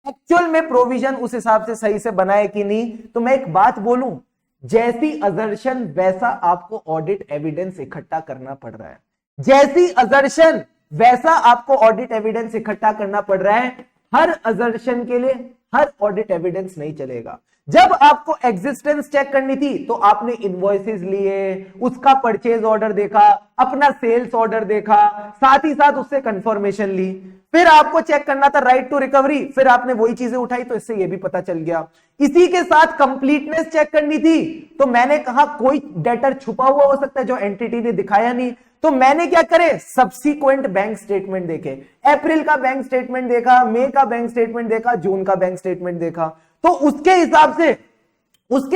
एक्चुअल में प्रोविजन उस हिसाब से सही से बना है कि नहीं। तो मैं एक बात बोलूं, जैसी अजर्शन वैसा आपको ऑडिट एविडेंस इकट्ठा करना पड़ रहा है, जैसी अजर्शन वैसा आपको ऑडिट एविडेंस इकट्ठा करना पड़ रहा है। हर अजर्शन के लिए हर ऑडिट एविडेंस नहीं चलेगा। जब आपको एग्जिस्टेंस चेक करनी थी तो आपने इनवॉइसेस लिए, उसका परचेज ऑर्डर देखा, अपना सेल्स ऑर्डर देखा, साथ ही साथ उससे कंफर्मेशन ली। फिर आपको चेक करना था राइट टू रिकवरी, फिर आपने वही चीजें उठाई तो इससे ये भी पता चल गया। इसी के साथ कंप्लीटनेस चेक करनी थी तो मैंने कहा कोई डेटर छुपा हुआ हो सकता है जो एंटिटी ने दिखाया नहीं। तो मैंने क्या करे, सब्सीक्वेंट बैंक स्टेटमेंट देखे, अप्रैल का बैंक स्टेटमेंट देखा, मई का बैंक स्टेटमेंट देखा, जून का बैंक स्टेटमेंट देखा। तो उसके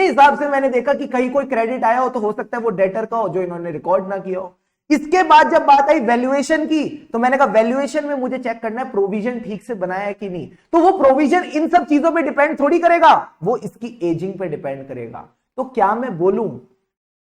हिसाब से मैंने देखा कि कहीं कोई क्रेडिट आया हो तो हो सकता है वो डेटर का हो जो इन्होंने रिकॉर्ड ना किया हो। इसके बाद जब बात आई वैल्यूएशन की तो मैंने कहा वैल्यूएशन में मुझे चेक करना है प्रोविजन ठीक से बनाया है कि नहीं। तो वो प्रोविजन इन सब चीजों पे डिपेंड थोड़ी करेगा, वो इसकी एजिंग पे डिपेंड करेगा। तो क्या मैं बोलूं,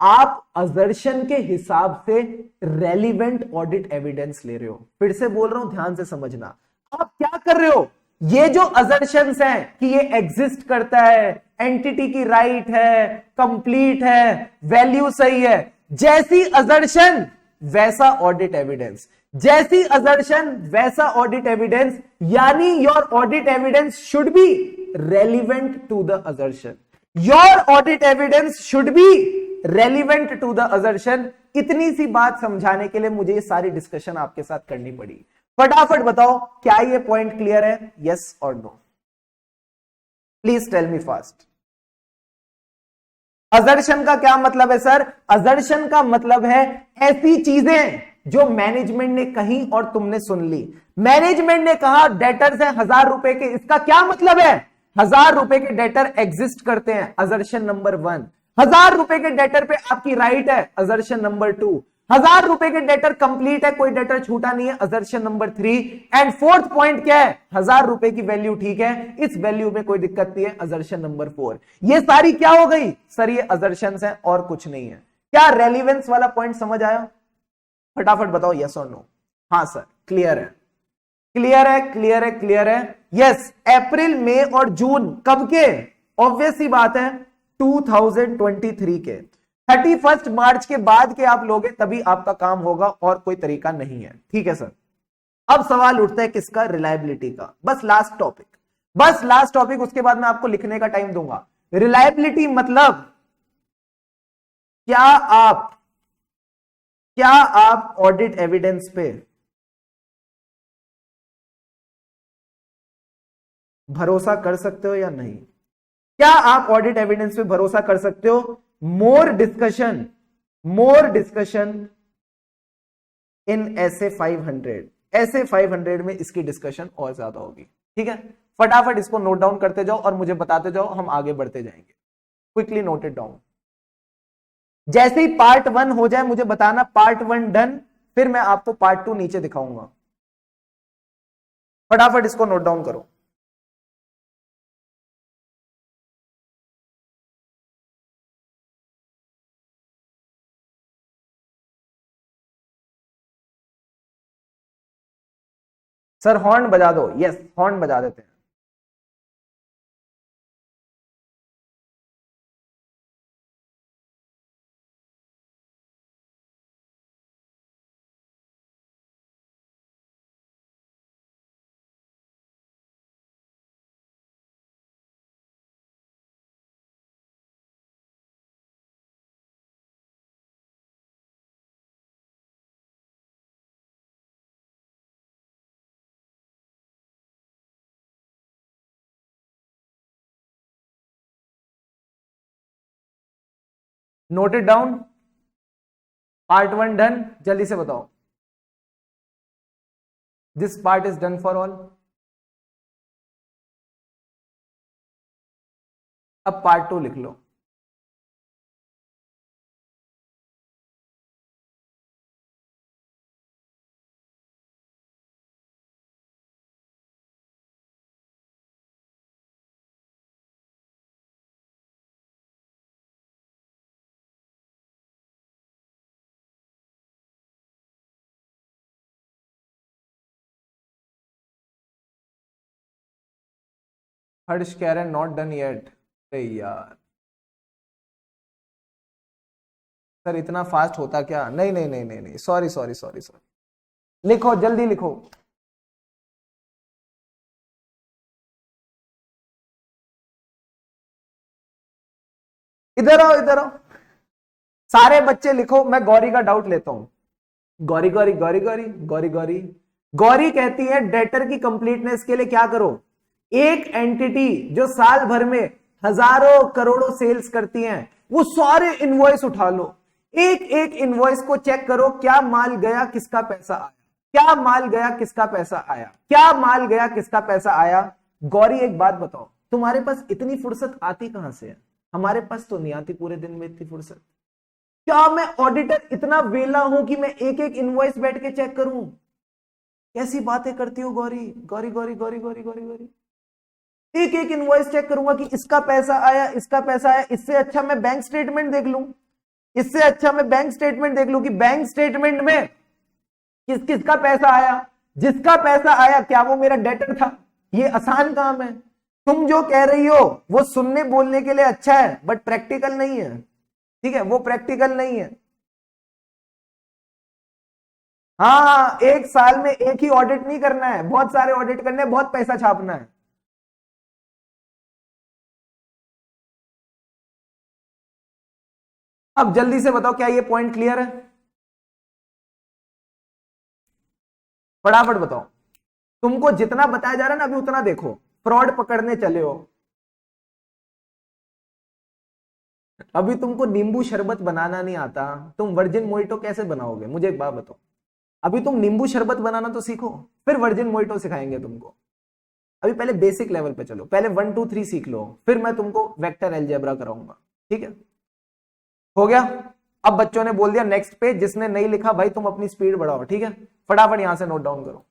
आप अजर्शन के हिसाब से रेलिवेंट ऑडिट एविडेंस ले रहे हो। फिर से बोल रहा हूं, ध्यान से समझना। आप क्या कर रहे हो, ये जो अजर्शंस हैं कि ये एग्जिस्ट करता है, एंटिटी की राइट है, कंप्लीट है, वैल्यू सही है, जैसी अजर्शन वैसा ऑडिट एविडेंस, जैसी अजर्शन वैसा ऑडिट एविडेंस, यानी your audit evidence should be relevant to the assertion, your audit evidence should be relevant to the assertion. इतनी सी बात समझाने के लिए मुझे ये सारी डिस्कशन आपके साथ करनी पड़ी। फटाफट बताओ क्या ये पॉइंट क्लियर है, यस और no? Please tell me fast. Assertion का क्या मतलब है सर? अजर्शन का मतलब है ऐसी चीजें जो मैनेजमेंट ने कही और तुमने सुन ली। मैनेजमेंट ने कहा डेटर्स हैं 1000 रुपए के, इसका क्या मतलब है? 1000 रुपए के डेटर एग्जिस्ट करते हैं, अजर्शन नंबर 1। 1000 रुपए के डेटर पे आपकी राइट है, अजर्शन नंबर 2। 1000 रुपए के डेटर कंप्लीट है, कोई डेटर छूटा नहीं है, अजर्शन नंबर 3। एंड फोर्थ पॉइंट क्या है? 1000 रुपए की वैल्यू ठीक है, इस वैल्यू में कोई दिक्कत नहीं है, अजर्शन नंबर 4। ये सारी क्या हो गई सर? ये अजर्शंस हैं और कुछ नहीं है। क्या रेलिवेंस वाला पॉइंट समझ आया? फटाफट बताओ यस और नो। हाँ सर, क्लियर है, क्लियर है, क्लियर है, क्लियर है। यस, अप्रैल, मई और जून कब के? ऑब्वियस सी बात है 2023 के। 31 मार्च के बाद के आप लोगे तभी आपका काम होगा, और कोई तरीका नहीं है। ठीक है सर। अब सवाल उठता है किसका? रिलायबिलिटी का। बस लास्ट टॉपिक, बस लास्ट टॉपिक, उसके बाद मैं आपको लिखने का टाइम दूंगा। रिलायबिलिटी मतलब क्या आप ऑडिट एविडेंस पे भरोसा कर सकते हो या नहीं? क्या आप ऑडिट एविडेंस पे भरोसा कर सकते हो? More discussion more discussion in ऐसे 500, ऐसे 500 में इसकी डिस्कशन और ज्यादा होगी। ठीक है, फटाफट इसको नोट डाउन करते जाओ और मुझे बताते जाओ, हम आगे बढ़ते जाएंगे। Quickly note it down. जैसे ही पार्ट 1 हो जाए मुझे बताना पार्ट 1 डन, फिर मैं आपको पार्ट 2 नीचे दिखाऊंगा। फटाफट इसको नोट डाउन करो। सर हॉर्न बजा दो, यस हॉर्न बजा देते हैं। Note it down. Part 1 done, जल्दी से बताओ। This part is done for all. अब पार्ट 2 लिख लो। हर्ष कह रहे हैं नॉट डन येट। अरे यार सर इतना फास्ट होता क्या? नहीं नहीं नहीं नहीं नहीं, सॉरी सॉरी सॉरी सॉरी। लिखो जल्दी लिखो। इधर आओ इधर आओ, सारे बच्चे लिखो, मैं गौरी का डाउट लेता हूं। गौरी गौरी गौरी गौरी गौरी गौरी गौरी कहती है डेटर की कंप्लीटनेस के लिए क्या करो? एक एंटिटी जो साल भर में हजारों करोड़ों सेल्स करती हैं, वो सारे इनवॉइस उठा लो, एक एक इनवॉइस को चेक करो, क्या माल गया किसका पैसा आया, क्या माल गया किसका पैसा आया, क्या माल गया किसका पैसा आया। गौरी एक बात बताओ, तुम्हारे पास इतनी फुर्सत आती कहां से है? हमारे पास तो नहीं आती पूरे दिन में इतनी फुर्सत। क्या मैं ऑडिटर इतना वेला हूं कि मैं एक एक इनवॉइस बैठ के चेक करूं? कैसी बातें करती हो गौरी, गौरी गौरी गौरी गौरी गौरी गौरी। एक एक इनवॉइस चेक करूंगा कि इसका पैसा आया इसका पैसा आया। इससे अच्छा मैं बैंक स्टेटमेंट देख लूं, इससे अच्छा मैं बैंक स्टेटमेंट देख लूं कि बैंक स्टेटमेंट में किस किसका पैसा आया, जिसका पैसा आया क्या वो मेरा डेटर था? ये आसान काम है। तुम जो कह रही हो वो सुनने बोलने के लिए अच्छा है, बट प्रैक्टिकल नहीं है। ठीक है, वो प्रैक्टिकल नहीं है। हाँ, एक साल में एक ही ऑडिट नहीं करना है, बहुत सारे ऑडिट करने हैं, बहुत पैसा छापना है। अब जल्दी से बताओ क्या ये पॉइंट क्लियर है? फटाफट बताओ। तुमको जितना बताया जा रहा है ना अभी उतना देखो, फ्रॉड पकड़ने चले हो। अभी तुमको नींबू शरबत बनाना नहीं आता, तुम वर्जिन मोइटो कैसे बनाओगे? मुझे एक बात बताओ। अभी तुम नींबू शरबत बनाना तो सीखो, फिर वर्जिन मोइटो सिखाएंगे तुमको। अभी पहले बेसिक लेवल पे चलो, पहले 1 2 3 सीख लो, फिर मैं तुमको वेक्टर अलजेब्रा कराऊंगा। ठीक है, हो गया। अब बच्चों ने बोल दिया नेक्स्ट पेज, जिसने नहीं लिखा भाई तुम अपनी स्पीड बढ़ाओ। ठीक है, फटाफट यहां से नोट डाउन करो।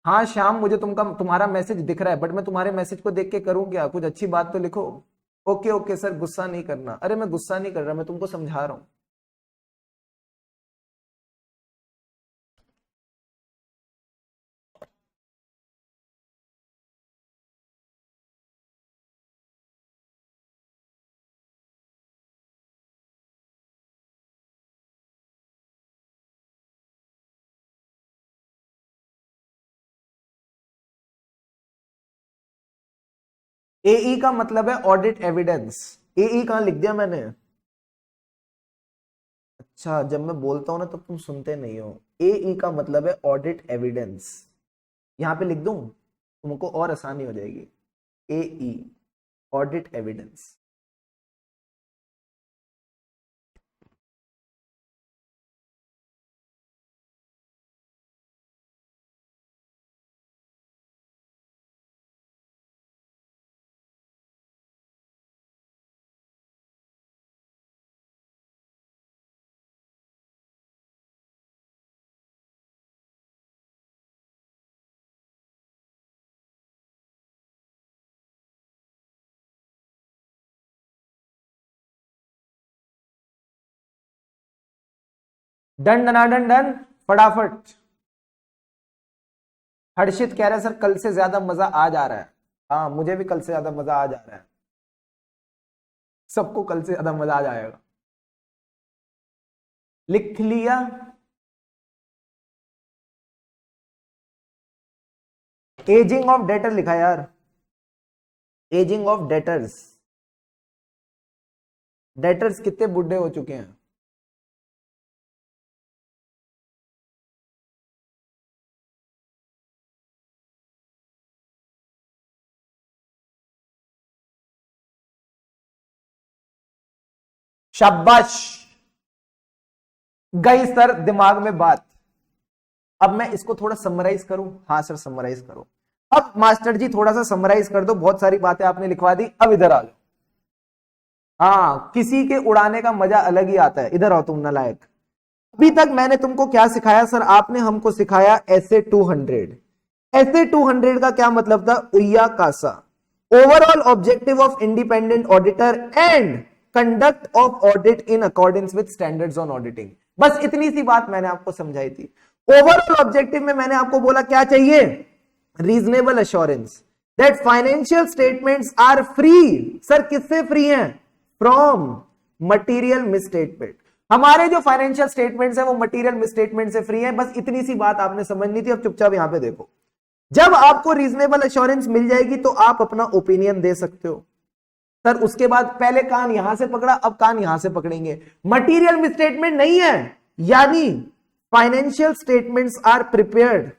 हाँ श्याम, मुझे तुम्हारा मैसेज दिख रहा है, बट मैं तुम्हारे मैसेज को देख के करूं क्या? कुछ अच्छी बात तो लिखो। ओके ओके सर, गुस्सा नहीं करना। अरे मैं गुस्सा नहीं कर रहा, मैं तुमको समझा रहा हूं। एई का मतलब है ऑडिट एविडेंस। एई कहां लिख दिया मैंने? अच्छा, जब मैं बोलता हूं ना तो तुम सुनते नहीं हो। ए ई का मतलब है ऑडिट एविडेंस। यहां पे लिख दूं, तुमको और आसानी हो जाएगी। ए ई, ऑडिट एविडेंस। डन डनाडन डन, फटाफट। हर्षित कह रहा है सर कल से ज्यादा मजा आ जा रहा है। हाँ, मुझे भी कल से ज्यादा मजा आ जा रहा है। सबको कल से ज्यादा मजा आ जाएगा। लिख लिया। एजिंग ऑफ डेटर लिखा यार, एजिंग ऑफ डेटर्स। डेटर्स कितने बुढ़े हो चुके हैं। शाबाश, गई सर दिमाग में बात। अब मैं इसको थोड़ा समराइज करूं। हाँ सर समराइज करो। अब मास्टर जी थोड़ा सा समराइज कर दो, बहुत सारी बातें आपने लिखवा दी, अब इधर आ जाओ। हाँ, किसी के उड़ाने का मजा अलग ही आता है। इधर आओ तुम नालायक। अभी तक मैंने तुमको क्या सिखाया सर? आपने हमको सिखाया ऐसे 200। ऐसे 200 का क्या मतलब था? उया कासा, overall objective of independent auditor and conduct of audit in accordance with standards on auditing. बस इतनी सी बात मैंने आपको समझाई थी। ओवरऑल ऑब्जेक्टिव में मैंने आपको बोला क्या चाहिए? Reasonable assurance that financial statements are free. Sir किससे फ्री हैं? From material misstatement. हमारे जो फाइनेंशियल स्टेटमेंट्स है वो मटीरियल मिसस्टेटमेंट से फ्री है। बस इतनी सी बात आपने समझनी थी। अब चुपचाप यहां पे देखो, जब आपको रीजनेबल एश्योरेंस मिल जाएगी तो आप अपना ओपिनियन दे सकते हो। सर उसके बाद पहले कान यहां से पकड़ा, अब कान यहां से पकड़ेंगे। मटीरियल मिसस्टेटमेंट नहीं है, यानी financial statements are prepared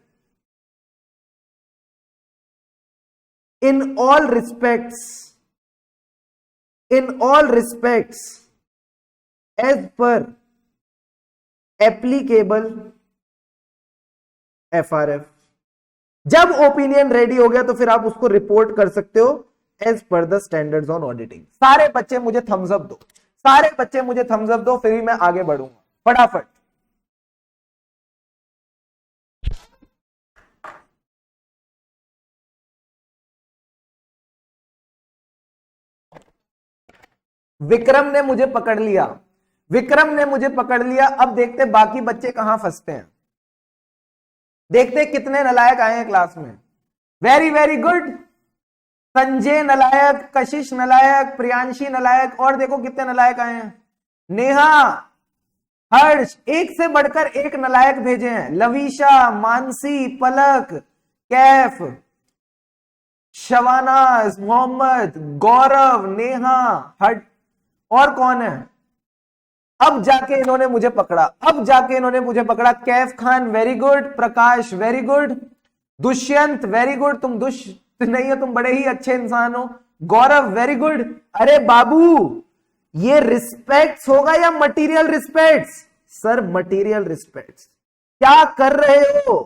in all respects, in all respects as per applicable FRF. जब ओपिनियन रेडी हो गया तो फिर आप उसको रिपोर्ट कर सकते हो as per the standards on auditing. सारे बच्चे मुझे थम्स अप दो, सारे बच्चे मुझे थम्स अप दो, फिर ही मैं आगे बढ़ूंगा। फटाफट। विक्रम ने मुझे पकड़ लिया, विक्रम ने मुझे पकड़ लिया। अब देखते बाकी बच्चे कहां फंसते हैं, देखते कितने नालायक आए हैं क्लास में। Very very good. संजय नलायक, कशिश नलायक, प्रियांशी नलायक, और देखो कितने नलायक आए हैं। नेहा, हर्ष, एक से बढ़कर एक नलायक भेजे हैं। लवीशा, मानसी, पलक, कैफ, शवानाज, मोहम्मद, गौरव, नेहा, हट, और कौन है? अब जाके इन्होंने मुझे पकड़ा, अब जाके इन्होंने मुझे पकड़ा। Kaif Khan very good, Prakash very good, Dushyant very good, तुम दुष्ट नहीं हो, तुम बड़े ही अच्छे इंसान हो। Gaurav very good. अरे बाबू, ये रिस्पेक्ट्स होगा या material respects? Sir material respects. क्या कर रहे हो,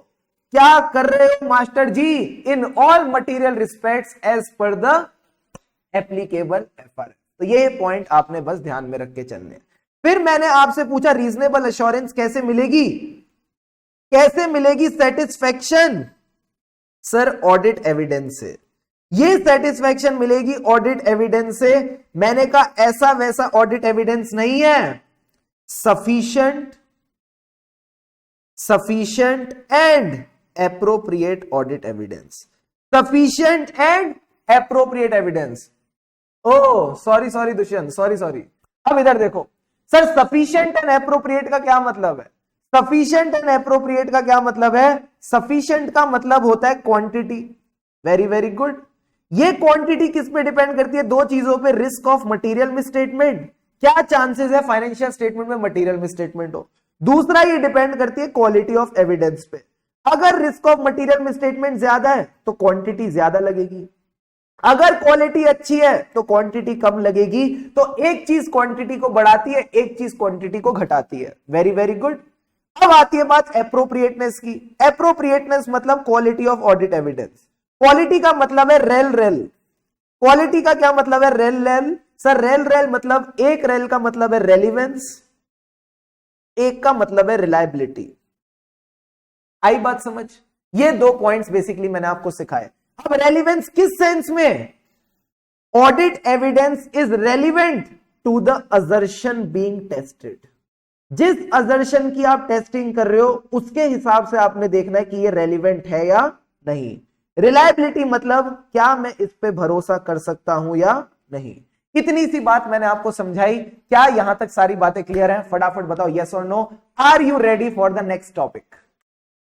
क्या कर रहे हो master ji? In all material respects as per the applicable FRF. तो ये पॉइंट आपने बस ध्यान में रख के चलने। फिर मैंने आपसे पूछा रीजनेबल एश्योरेंस कैसे मिलेगी, कैसे मिलेगी सेटिस्फेक्शन? सर ऑडिट एविडेंस से। ये सेटिस्फेक्शन मिलेगी ऑडिट एविडेंस से। मैंने कहा ऐसा वैसा ऑडिट एविडेंस नहीं है, sufficient, sufficient and appropriate audit evidence. Sufficient and appropriate evidence. Oh sorry sorry Dushyant, sorry sorry. अब इधर देखो सर, सफिशिएंट एंड एप्रोप्रिएट का क्या मतलब है? सफिशिएंट एंड एप्रोप्रिएट का क्या मतलब है? सफिशिएंट का मतलब होता है क्वांटिटी। Very very good. ये क्वांटिटी किस पे डिपेंड करती है? दो चीजों पे, रिस्क ऑफ मटेरियल मिसस्टेटमेंट क्या चांसेस है फाइनेंशियल स्टेटमेंट में मटेरियल मिसस्टेटमेंट हो। दूसरा, ये डिपेंड करती है क्वालिटी ऑफ एविडेंस पे। अगर रिस्क ऑफ मटेरियल मिसस्टेटमेंट ज्यादा है तो क्वांटिटी ज्यादा लगेगी, अगर क्वालिटी अच्छी है तो क्वांटिटी कम लगेगी। तो एक चीज क्वांटिटी को बढ़ाती है, एक चीज क्वांटिटी को घटाती है। Very very good. अब आती है बात एप्रोप्रिएटनेस की। एप्रोप्रिएटनेस मतलब quality of audit evidence. Quality का मतलब है रेल रेल। क्वालिटी का क्या मतलब है? Rail rail. Sir rail rail मतलब, एक रेल का मतलब है रेलिवेंस, एक का मतलब है रिलायबिलिटी। आई बात समझ? ये दो पॉइंट्स बेसिकली मैंने आपको सिखाए। अब रेलिवेंस किस सेंस में? Audit evidence is relevant to the assertion being tested. जिस असर्शन की आप टेस्टिंग कर रहे हो उसके हिसाब से आपने देखना है कि ये रेलिवेंट है या नहीं। रिलायबिलिटी मतलब क्या मैं इस पे भरोसा कर सकता हूं या नहीं। इतनी सी बात मैंने आपको समझाई। क्या यहां तक सारी बातें क्लियर हैं? फटाफट बताओ यस और no. Are you ready for the next topic?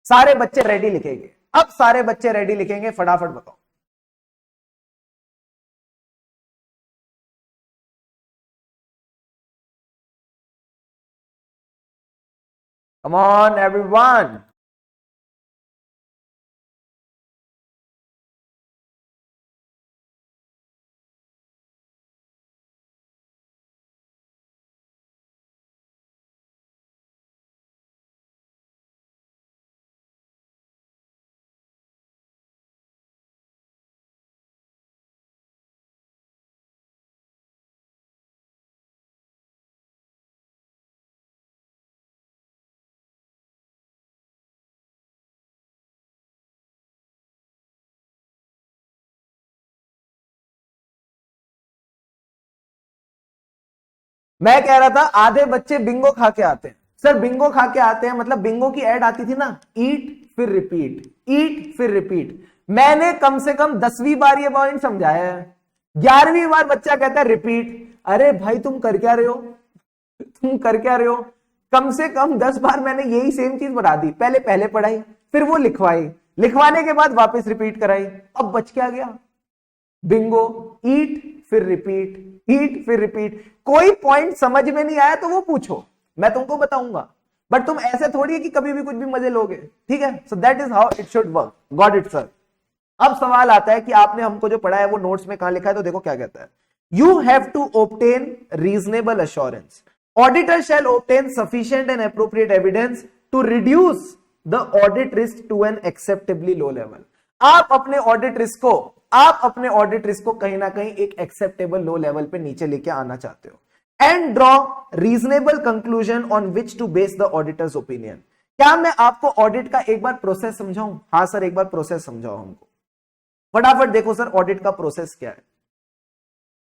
सारे बच्चे रेडी लिखेंगे। अब सारे बच्चे रेडी लिखेंगे, फटाफट बताओ। Come on everyone. मैं कह रहा था आधे बच्चे बिंगो खा के आते हैं। सर बिंगो खा के आते हैं मतलब बिंगो की एड आती थी ना, ईट फिर रिपीट, ईट फिर रिपीट। मैंने कम से कम 10वीं बार ये पॉइंट समझाया है, 11वीं बार बच्चा कहता है रिपीट। अरे भाई तुम कर क्या रहे हो, तुम कर क्या रहे हो? कम से कम 10 बार मैंने यही सेम चीज बता दी। पहले पढ़ाई, फिर वो लिखवाई, लिखवाने के बाद वापस रिपीट कराई। अब बच क्या गया? बिंगो, ईट फिर रिपीट, ईट फिर रिपीट। कोई पॉइंट समझ में नहीं आया तो वो पूछो, मैं तुमको बताऊंगा। बट तुम ऐसे थोड़ी है कि कभी भी कुछ भी मजे लोगे, ठीक है? So that is how it should work. Got it sir? अब सवाल आता है कि आपने हमको जो पढ़ा है वो नोट्स में कहां लिखा है, तो देखो क्या कहता है। You have to obtain reasonable assurance, auditor shall obtain sufficient and appropriate evidence to reduce the audit risk to an acceptably low level. आप अपने ऑडिट रिस्क को कहीं ना कहीं एक एक्सेप्टेबल लो लेवल पे नीचे लेके आना चाहते हो। And draw reasonable conclusion on which to base the auditor's opinion. क्या मैं आपको ऑडिट का एक बार प्रोसेस समझाऊं? हाँ सर एक बार प्रोसेस समझाओ हमको। फटाफट देखो सर ऑडिट का प्रोसेस क्या है।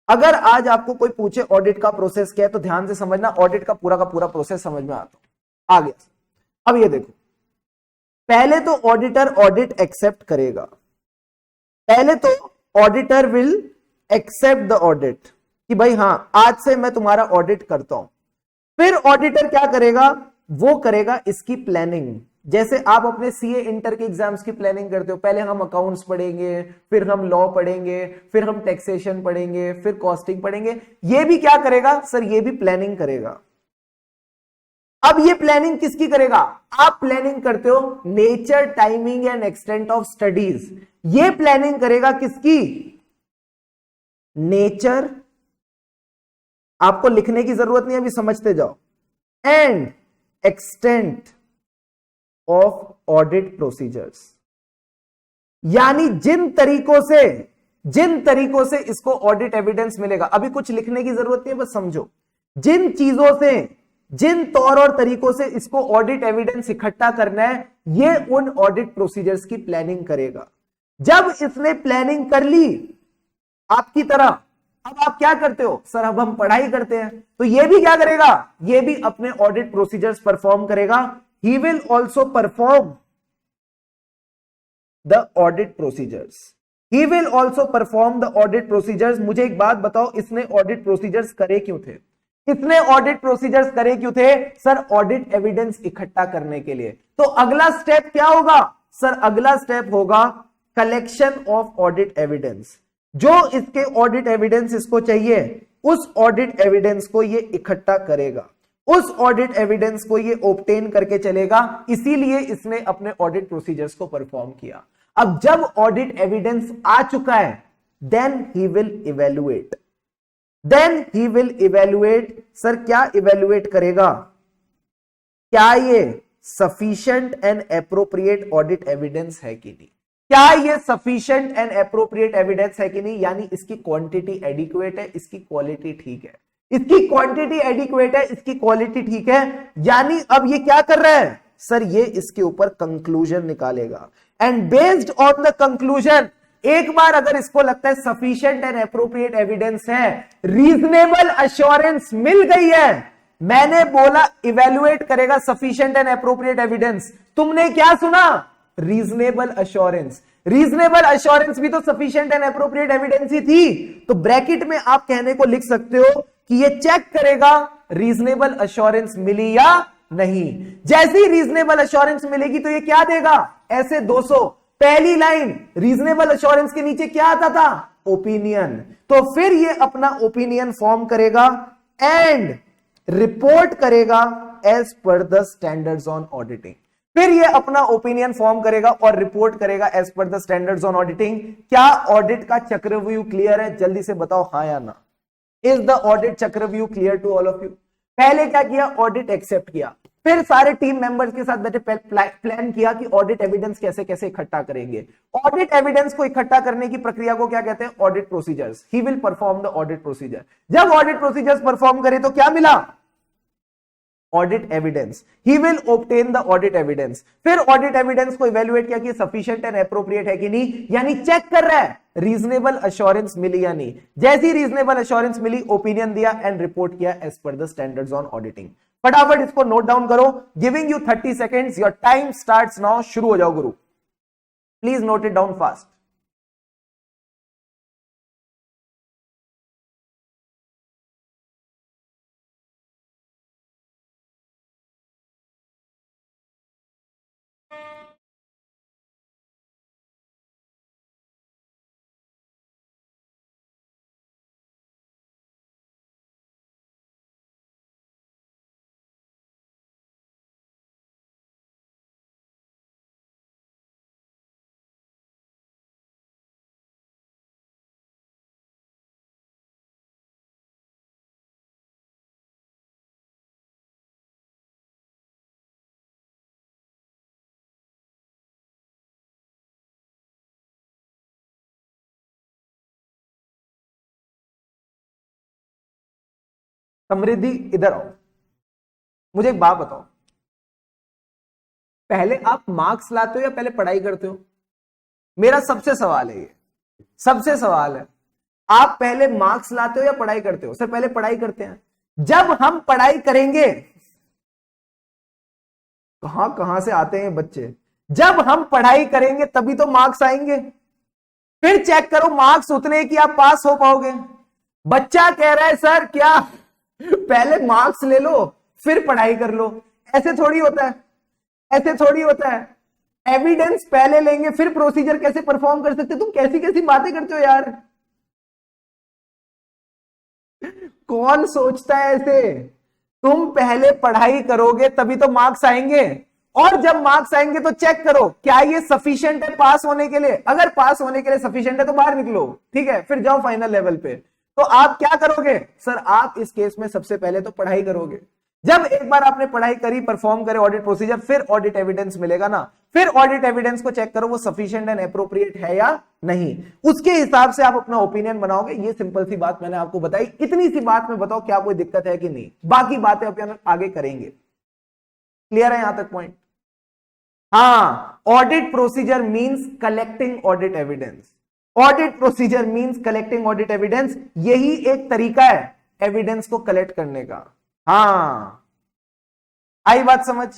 अगर आज आपको कोई पूछे ऑडिट का प्रोसेस क्या है तो ध्यान से समझना, ऑडिट का पूरा प्रोसेस समझ में आता। आ गया। अब ये देखो, पहले तो ऑडिटर ऑडिट एक्सेप्ट करेगा। पहले तो auditor will accept the audit कि भाई हां आज से मैं तुम्हारा ऑडिट करता हूं। फिर ऑडिटर क्या करेगा? वो करेगा इसकी प्लानिंग। जैसे आप अपने सीए इंटर के एग्जाम्स की प्लानिंग करते हो, पहले हम अकाउंट्स पढ़ेंगे, फिर हम लॉ पढ़ेंगे, फिर हम टैक्सेशन पढ़ेंगे, फिर कॉस्टिंग पढ़ेंगे। ये भी क्या करेगा सर? ये भी प्लानिंग करेगा। अब ये प्लानिंग किसकी करेगा? आप प्लानिंग करते हो nature, timing and extent of studies. ये प्लानिंग करेगा किसकी? नेचर, आपको लिखने की जरूरत नहीं, अभी समझते जाओ, and extent of audit procedures. यानी जिन तरीकों से इसको ऑडिट एविडेंस मिलेगा, अभी कुछ लिखने की जरूरत नहीं है, बस समझो। जिन चीजों से, जिन तौर और तरीकों से इसको ऑडिट एविडेंस इकट्ठा करना है, ये उन ऑडिट प्रोसीजर्स की प्लानिंग करेगा। जब इसने प्लानिंग कर ली आपकी तरह, अब आप क्या करते हो? सर अब हम पढ़ाई करते हैं। तो ये भी क्या करेगा? ये भी अपने ऑडिट प्रोसीजर्स परफॉर्म करेगा। He will also perform the audit procedures. He will also perform the audit procedures. मुझे एक बात बताओ, इसने ऑडिट प्रोसीजर्स करे क्यों थे? इसने ऑडिट प्रोसीजर्स करे क्यों थे? सर ऑडिट एविडेंस इकट्ठा करने के लिए। तो अगला स्टेप क्या होगा? सर अगला स्टेप होगा कलेक्शन ऑफ ऑडिट एविडेंस। जो इसके ऑडिट एविडेंस इसको चाहिए, उस ऑडिट एविडेंस को ये इकट्ठा करेगा, उस ऑडिट एविडेंस को ये ऑब्टेन करके चलेगा, इसीलिए इसने अपने ऑडिट प्रोसीजर्स को परफॉर्म किया। अब जब ऑडिट एविडेंस आ चुका है, then he will evaluate, sir क्या इवेल्युएट करेगा, क्या ये sufficient and appropriate audit evidence है कि नहीं, क्या ये सफिशिएंट एंड एप्रोप्रिएट एविडेंस है कि नहीं, यानी इसकी क्वांटिटी एडिक्वेट है, इसकी क्वालिटी ठीक है, इसकी क्वांटिटी एडिक्वेट है, इसकी क्वालिटी ठीक है, यानी अब ये क्या कर रहा है सर, ये इसके ऊपर कंक्लूजन निकालेगा, and based on the conclusion, एक बार अगर इसको लगता है सफिशिएंट एंड एप्रोप्रिएट एविडेंस है, रीजनेबल अश्योरेंस मिल गई है, मैंने बोला इवेल्युएट करेगा सफिशिएंट एंड एप्रोप्रिएट एविडेंस, तुमने क्या सुना, रीजनेबल अश्योरेंस, रीजनेबल अश्योरेंस भी तो सफिशिएंट एंड एप्रोप्रिएट एविडेंस ही थी, तो ब्रैकेट में आप कहने को लिख सकते हो कि ये चेक करेगा रीजनेबल अश्योरेंस मिली या नहीं। जैसी रीजनेबल अश्योरेंस मिलेगी तो ये क्या देगा, ऐसे 200, पहली लाइन रीजनेबल अश्योरेंस के नीचे क्या आता था, ओपिनियन, तो फिर ये अपना ओपिनियन फॉर्म करेगा एंड रिपोर्ट करेगा as per the standards on auditing, फिर ये अपना ओपिनियन फॉर्म करेगा और रिपोर्ट करेगा as per the standards on auditing. क्या ऑडिट का चक्रव्यूह क्लियर है, जल्दी से बताओ हाँ या ना, इज द ऑडिट चक्रव्यूह clear to all of you. पहले क्या किया, ऑडिट एक्सेप्ट किया, फिर सारे टीम मेंबर्स के साथ बैठे प्लान किया कि ऑडिट एविडेंस कैसे कैसे इकट्ठा करेंगे। ऑडिट एविडेंस को इकट्ठा करने की प्रक्रिया को क्या कहते हैं, audit procedures. He will perform the audit procedure. जब ऑडिट प्रोसीजर्स परफॉर्म करे तो क्या मिला, audit evidence. He will obtain the audit evidence. फिर ऑडिट एविडेंस को इवेल्युएट किया कि सफिशिएंट एंड एप्रोप्रिएट है कि नहीं, यानी चेक कर रहा है रीजनेबल अश्योरेंस मिली या नहीं। जैसी रीजनेबल अश्योरेंस मिली, ओपिनियन दिया एंड रिपोर्ट किया as per the standards on auditing. फटाफट इसको नोट डाउन करो, giving you 30 seconds, your time starts now. शुरू हो जाओ गुरु, please note it down fast. Samriddhi इधर आओ, मुझे एक बात बताओ, पहले आप मार्क्स लाते हो या पहले पढ़ाई करते हो? मेरा सबसे सवाल है, ये सबसे सवाल है, आप पहले मार्क्स लाते हो या पढ़ाई करते हो? सर पहले पढ़ाई करते हैं। जब हम पढ़ाई करेंगे, कहां से आते हैं बच्चे, जब हम पढ़ाई करेंगे तभी तो मार्क्स आएंगे। फिर चेक करो मार्क्स उतने कि आप पास हो पाओगे। बच्चा कह रहा है सर क्या पहले मार्क्स ले लो फिर पढ़ाई कर लो, ऐसे थोड़ी होता है, ऐसे थोड़ी होता है। एविडेंस पहले लेंगे फिर प्रोसीजर कैसे परफॉर्म कर सकते? तुम कैसी कैसी बातें करते हो यार, कौन सोचता है ऐसे? तुम पहले पढ़ाई करोगे तभी तो मार्क्स आएंगे, और जब मार्क्स आएंगे तो चेक करो क्या ये सफिशिएंट है पास होने के लिए। अगर पास होने के लिए सफिशिएंट है तो बाहर निकलो, ठीक है, फिर जाओ फाइनल लेवल पे। तो आप क्या करोगे सर? आप इस केस में सबसे पहले तो पढ़ाई करोगे। जब एक बार आपने पढ़ाई करी, परफॉर्म करे ऑडिट प्रोसीजर, फिर ऑडिट एविडेंस मिलेगा ना, फिर ऑडिट एविडेंस को चेक करो वो सफिशिएंट एंड एप्रोप्रिएट है या नहीं, उसके हिसाब से आप अपना ओपिनियन बनाओगे। ये सिंपल सी बात मैंने आपको बताई। इतनी सी बात में बताओ क्या कोई दिक्कत है कि नहीं, बाकी बातें अपन आगे करेंगे। क्लियर है यहां तक पॉइंट? हाँ, audit procedure means collecting audit evidence. Audit procedure means collecting audit evidence. यही एक तरीका है एविडेंस को कलेक्ट करने का। हाँ, आई बात समझ?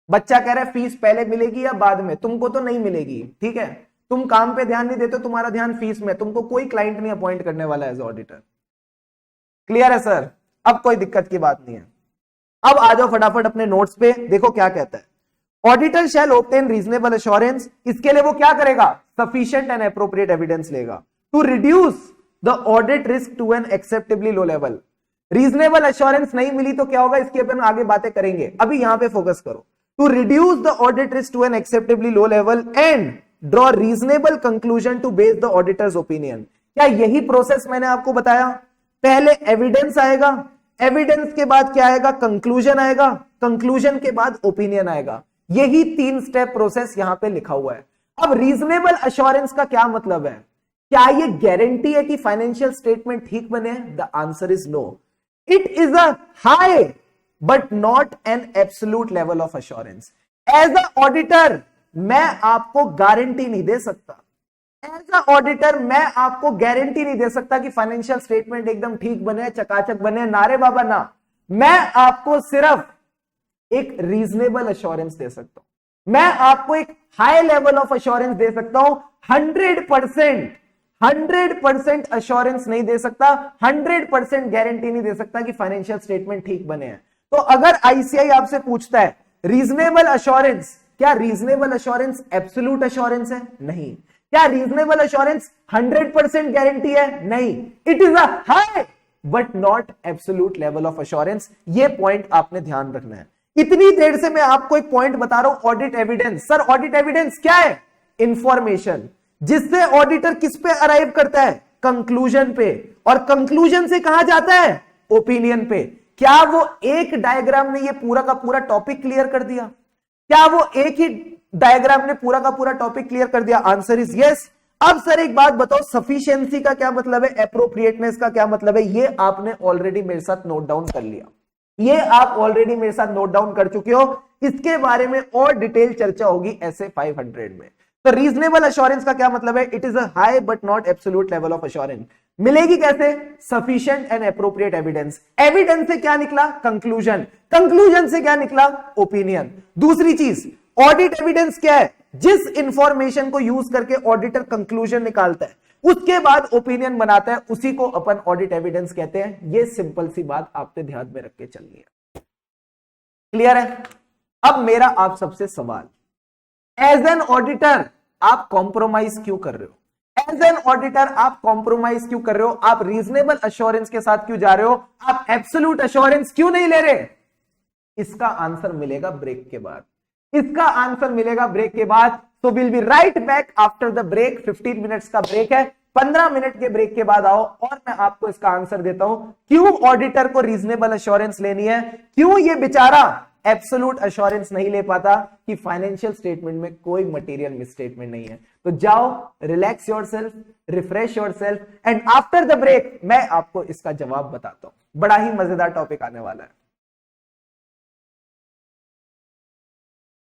बच्चा कह रहा है फीस पहले मिलेगी या बाद में? तुमको तो नहीं मिलेगी, ठीक है, तुम काम पे ध्यान नहीं देते, तुम्हारा ध्यान फीस में। तुमको कोई क्लाइंट नहीं अपॉइंट करने वाला एज ऑडिटर। क्लियर है सर? अब कोई दिक्कत की बात नहीं है। अब आ जाओ फटाफट अपने नोट्स पे, देखो क्या कहता है। Auditor shall obtain reasonable assurance. इसके लिए वो क्या करेगा? सफिशिएंट एंड एप्रोप्रिएट एविडेंस लेगा to reduce the audit risk to an acceptably low level. Reasonable assurance नहीं मिली तो क्या होगा, इसकी अपन आगे बातें करेंगे, अभी यहां पे फोकस करो। To reduce the audit risk to an acceptably low level and draw reasonable conclusion to base the auditor's opinion. क्या यही प्रोसेस मैंने आपको बताया? पहले एविडेंस आएगा, एविडेंस के बाद क्या आएगा, कंक्लूजन आएगा, कंक्लूजन के बाद ओपिनियन आएगा। यही 3 स्टेप प्रोसेस यहां पे लिखा हुआ है। अब रीजनेबल एश्योरेंस का क्या मतलब है? क्या ये गारंटी है कि फाइनेंशियल स्टेटमेंट ठीक बने? The answer is no. It is a high but not an absolute level of assurance. As a auditor मैं आपको गारंटी नहीं दे सकता, एज अ ऑडिटर मैं आपको गारंटी नहीं दे सकता कि फाइनेंशियल स्टेटमेंट एकदम ठीक बने, चकाचक बने, नारे बाबा ना। मैं आपको सिर्फ एक रीजनेबल एश्योरेंस दे सकता हूं, मैं आपको एक हाई लेवल ऑफ एश्योरेंस दे सकता हूं। 100% एश्योरेंस नहीं दे सकता, 100% गारंटी नहीं दे सकता कि फाइनेंशियल स्टेटमेंट ठीक बने हैं। तो अगर आईसीआई आपसे पूछता है रीजनेबल एश्योरेंस, क्या रीजनेबल एश्योरेंस एब्सोल्यूट एश्योरेंस है? नहीं। क्या रीजनेबल एश्योरेंस 100% गारंटी है? नहीं। It is a high but not absolute level of assurance. ये पॉइंट आपने ध्यान रखना है। इतनी देर से मैं आपको एक पॉइंट बता रहा हूं, audit evidence. Sir audit evidence क्या है? इंफॉर्मेशन जिससे ऑडिटर किस पे अराइव करता है? कंक्लूजन पे। और कंक्लूजन से कहां जाता है? ओपिनियन पे। क्या वो एक डायग्राम में ये पूरा का पूरा टॉपिक क्लियर कर दिया? क्या वो एक ही डायग्राम ने पूरा का पूरा टॉपिक क्लियर कर दिया? Answer is yes. अब सर एक बात बताओ, सफिशिएंसी का क्या मतलब है, एप्रोप्रिएटनेस का क्या मतलब है? ये आपने ऑलरेडी मेरे साथ नोट डाउन कर लिया, ये आप ऑलरेडी मेरे साथ नोट डाउन कर चुके हो। इसके बारे में और डिटेल चर्चा होगी ऐसे 500 में। तो रीजनेबल एश्योरेंस का क्या मतलब है? It is a high but not absolute level of assurance. मिलेगी कैसे? Sufficient and appropriate evidence. Evidence से क्या निकला? कंक्लूजन। कंक्लूजन से क्या निकला? ओपिनियन। दूसरी चीज ऑडिट एविडेंस क्या है? जिस इंफॉर्मेशन को यूज करके ऑडिटर कंक्लूजन निकालता है, उसके बाद ओपिनियन बनाता है, उसी को अपन ऑडिट एविडेंस कहते हैं। ये सिंपल सी बात आपने ध्यान में रख के चलनी है। क्लियर है? अब मेरा आप सबसे सवाल, एज एन ऑडिटर आप कॉम्प्रोमाइज क्यों कर रहे हो? एज एन ऑडिटर आप कॉम्प्रोमाइज क्यों कर रहे हो? आप रीजनेबल एश्योरेंस के साथ क्यों जा रहे हो? आप एब्सोल्यूट एश्योरेंस क्यों नहीं ले रहे? इसका आंसर मिलेगा ब्रेक के बाद। इसका आंसर मिलेगा ब्रेक के बाद। तो will be right back after the break. 15 minutes का ब्रेक है, 15 मिनट के ब्रेक के बाद आओ और मैं आपको इसका आंसर देता हूं, क्यों ऑडिटर को रीजनेबल एश्योरेंस लेनी है, क्यों ये बेचारा एब्सोल्यूट एश्योरेंस नहीं ले पाता कि फाइनेंशियल स्टेटमेंट में कोई मटेरियल मिसस्टेटमेंट नहीं है। तो जाओ, relax yourself, refresh yourself, and after the break मैं आपको इसका जवाब बताता हूं। बड़ा ही मजेदार टॉपिक आने वाला है।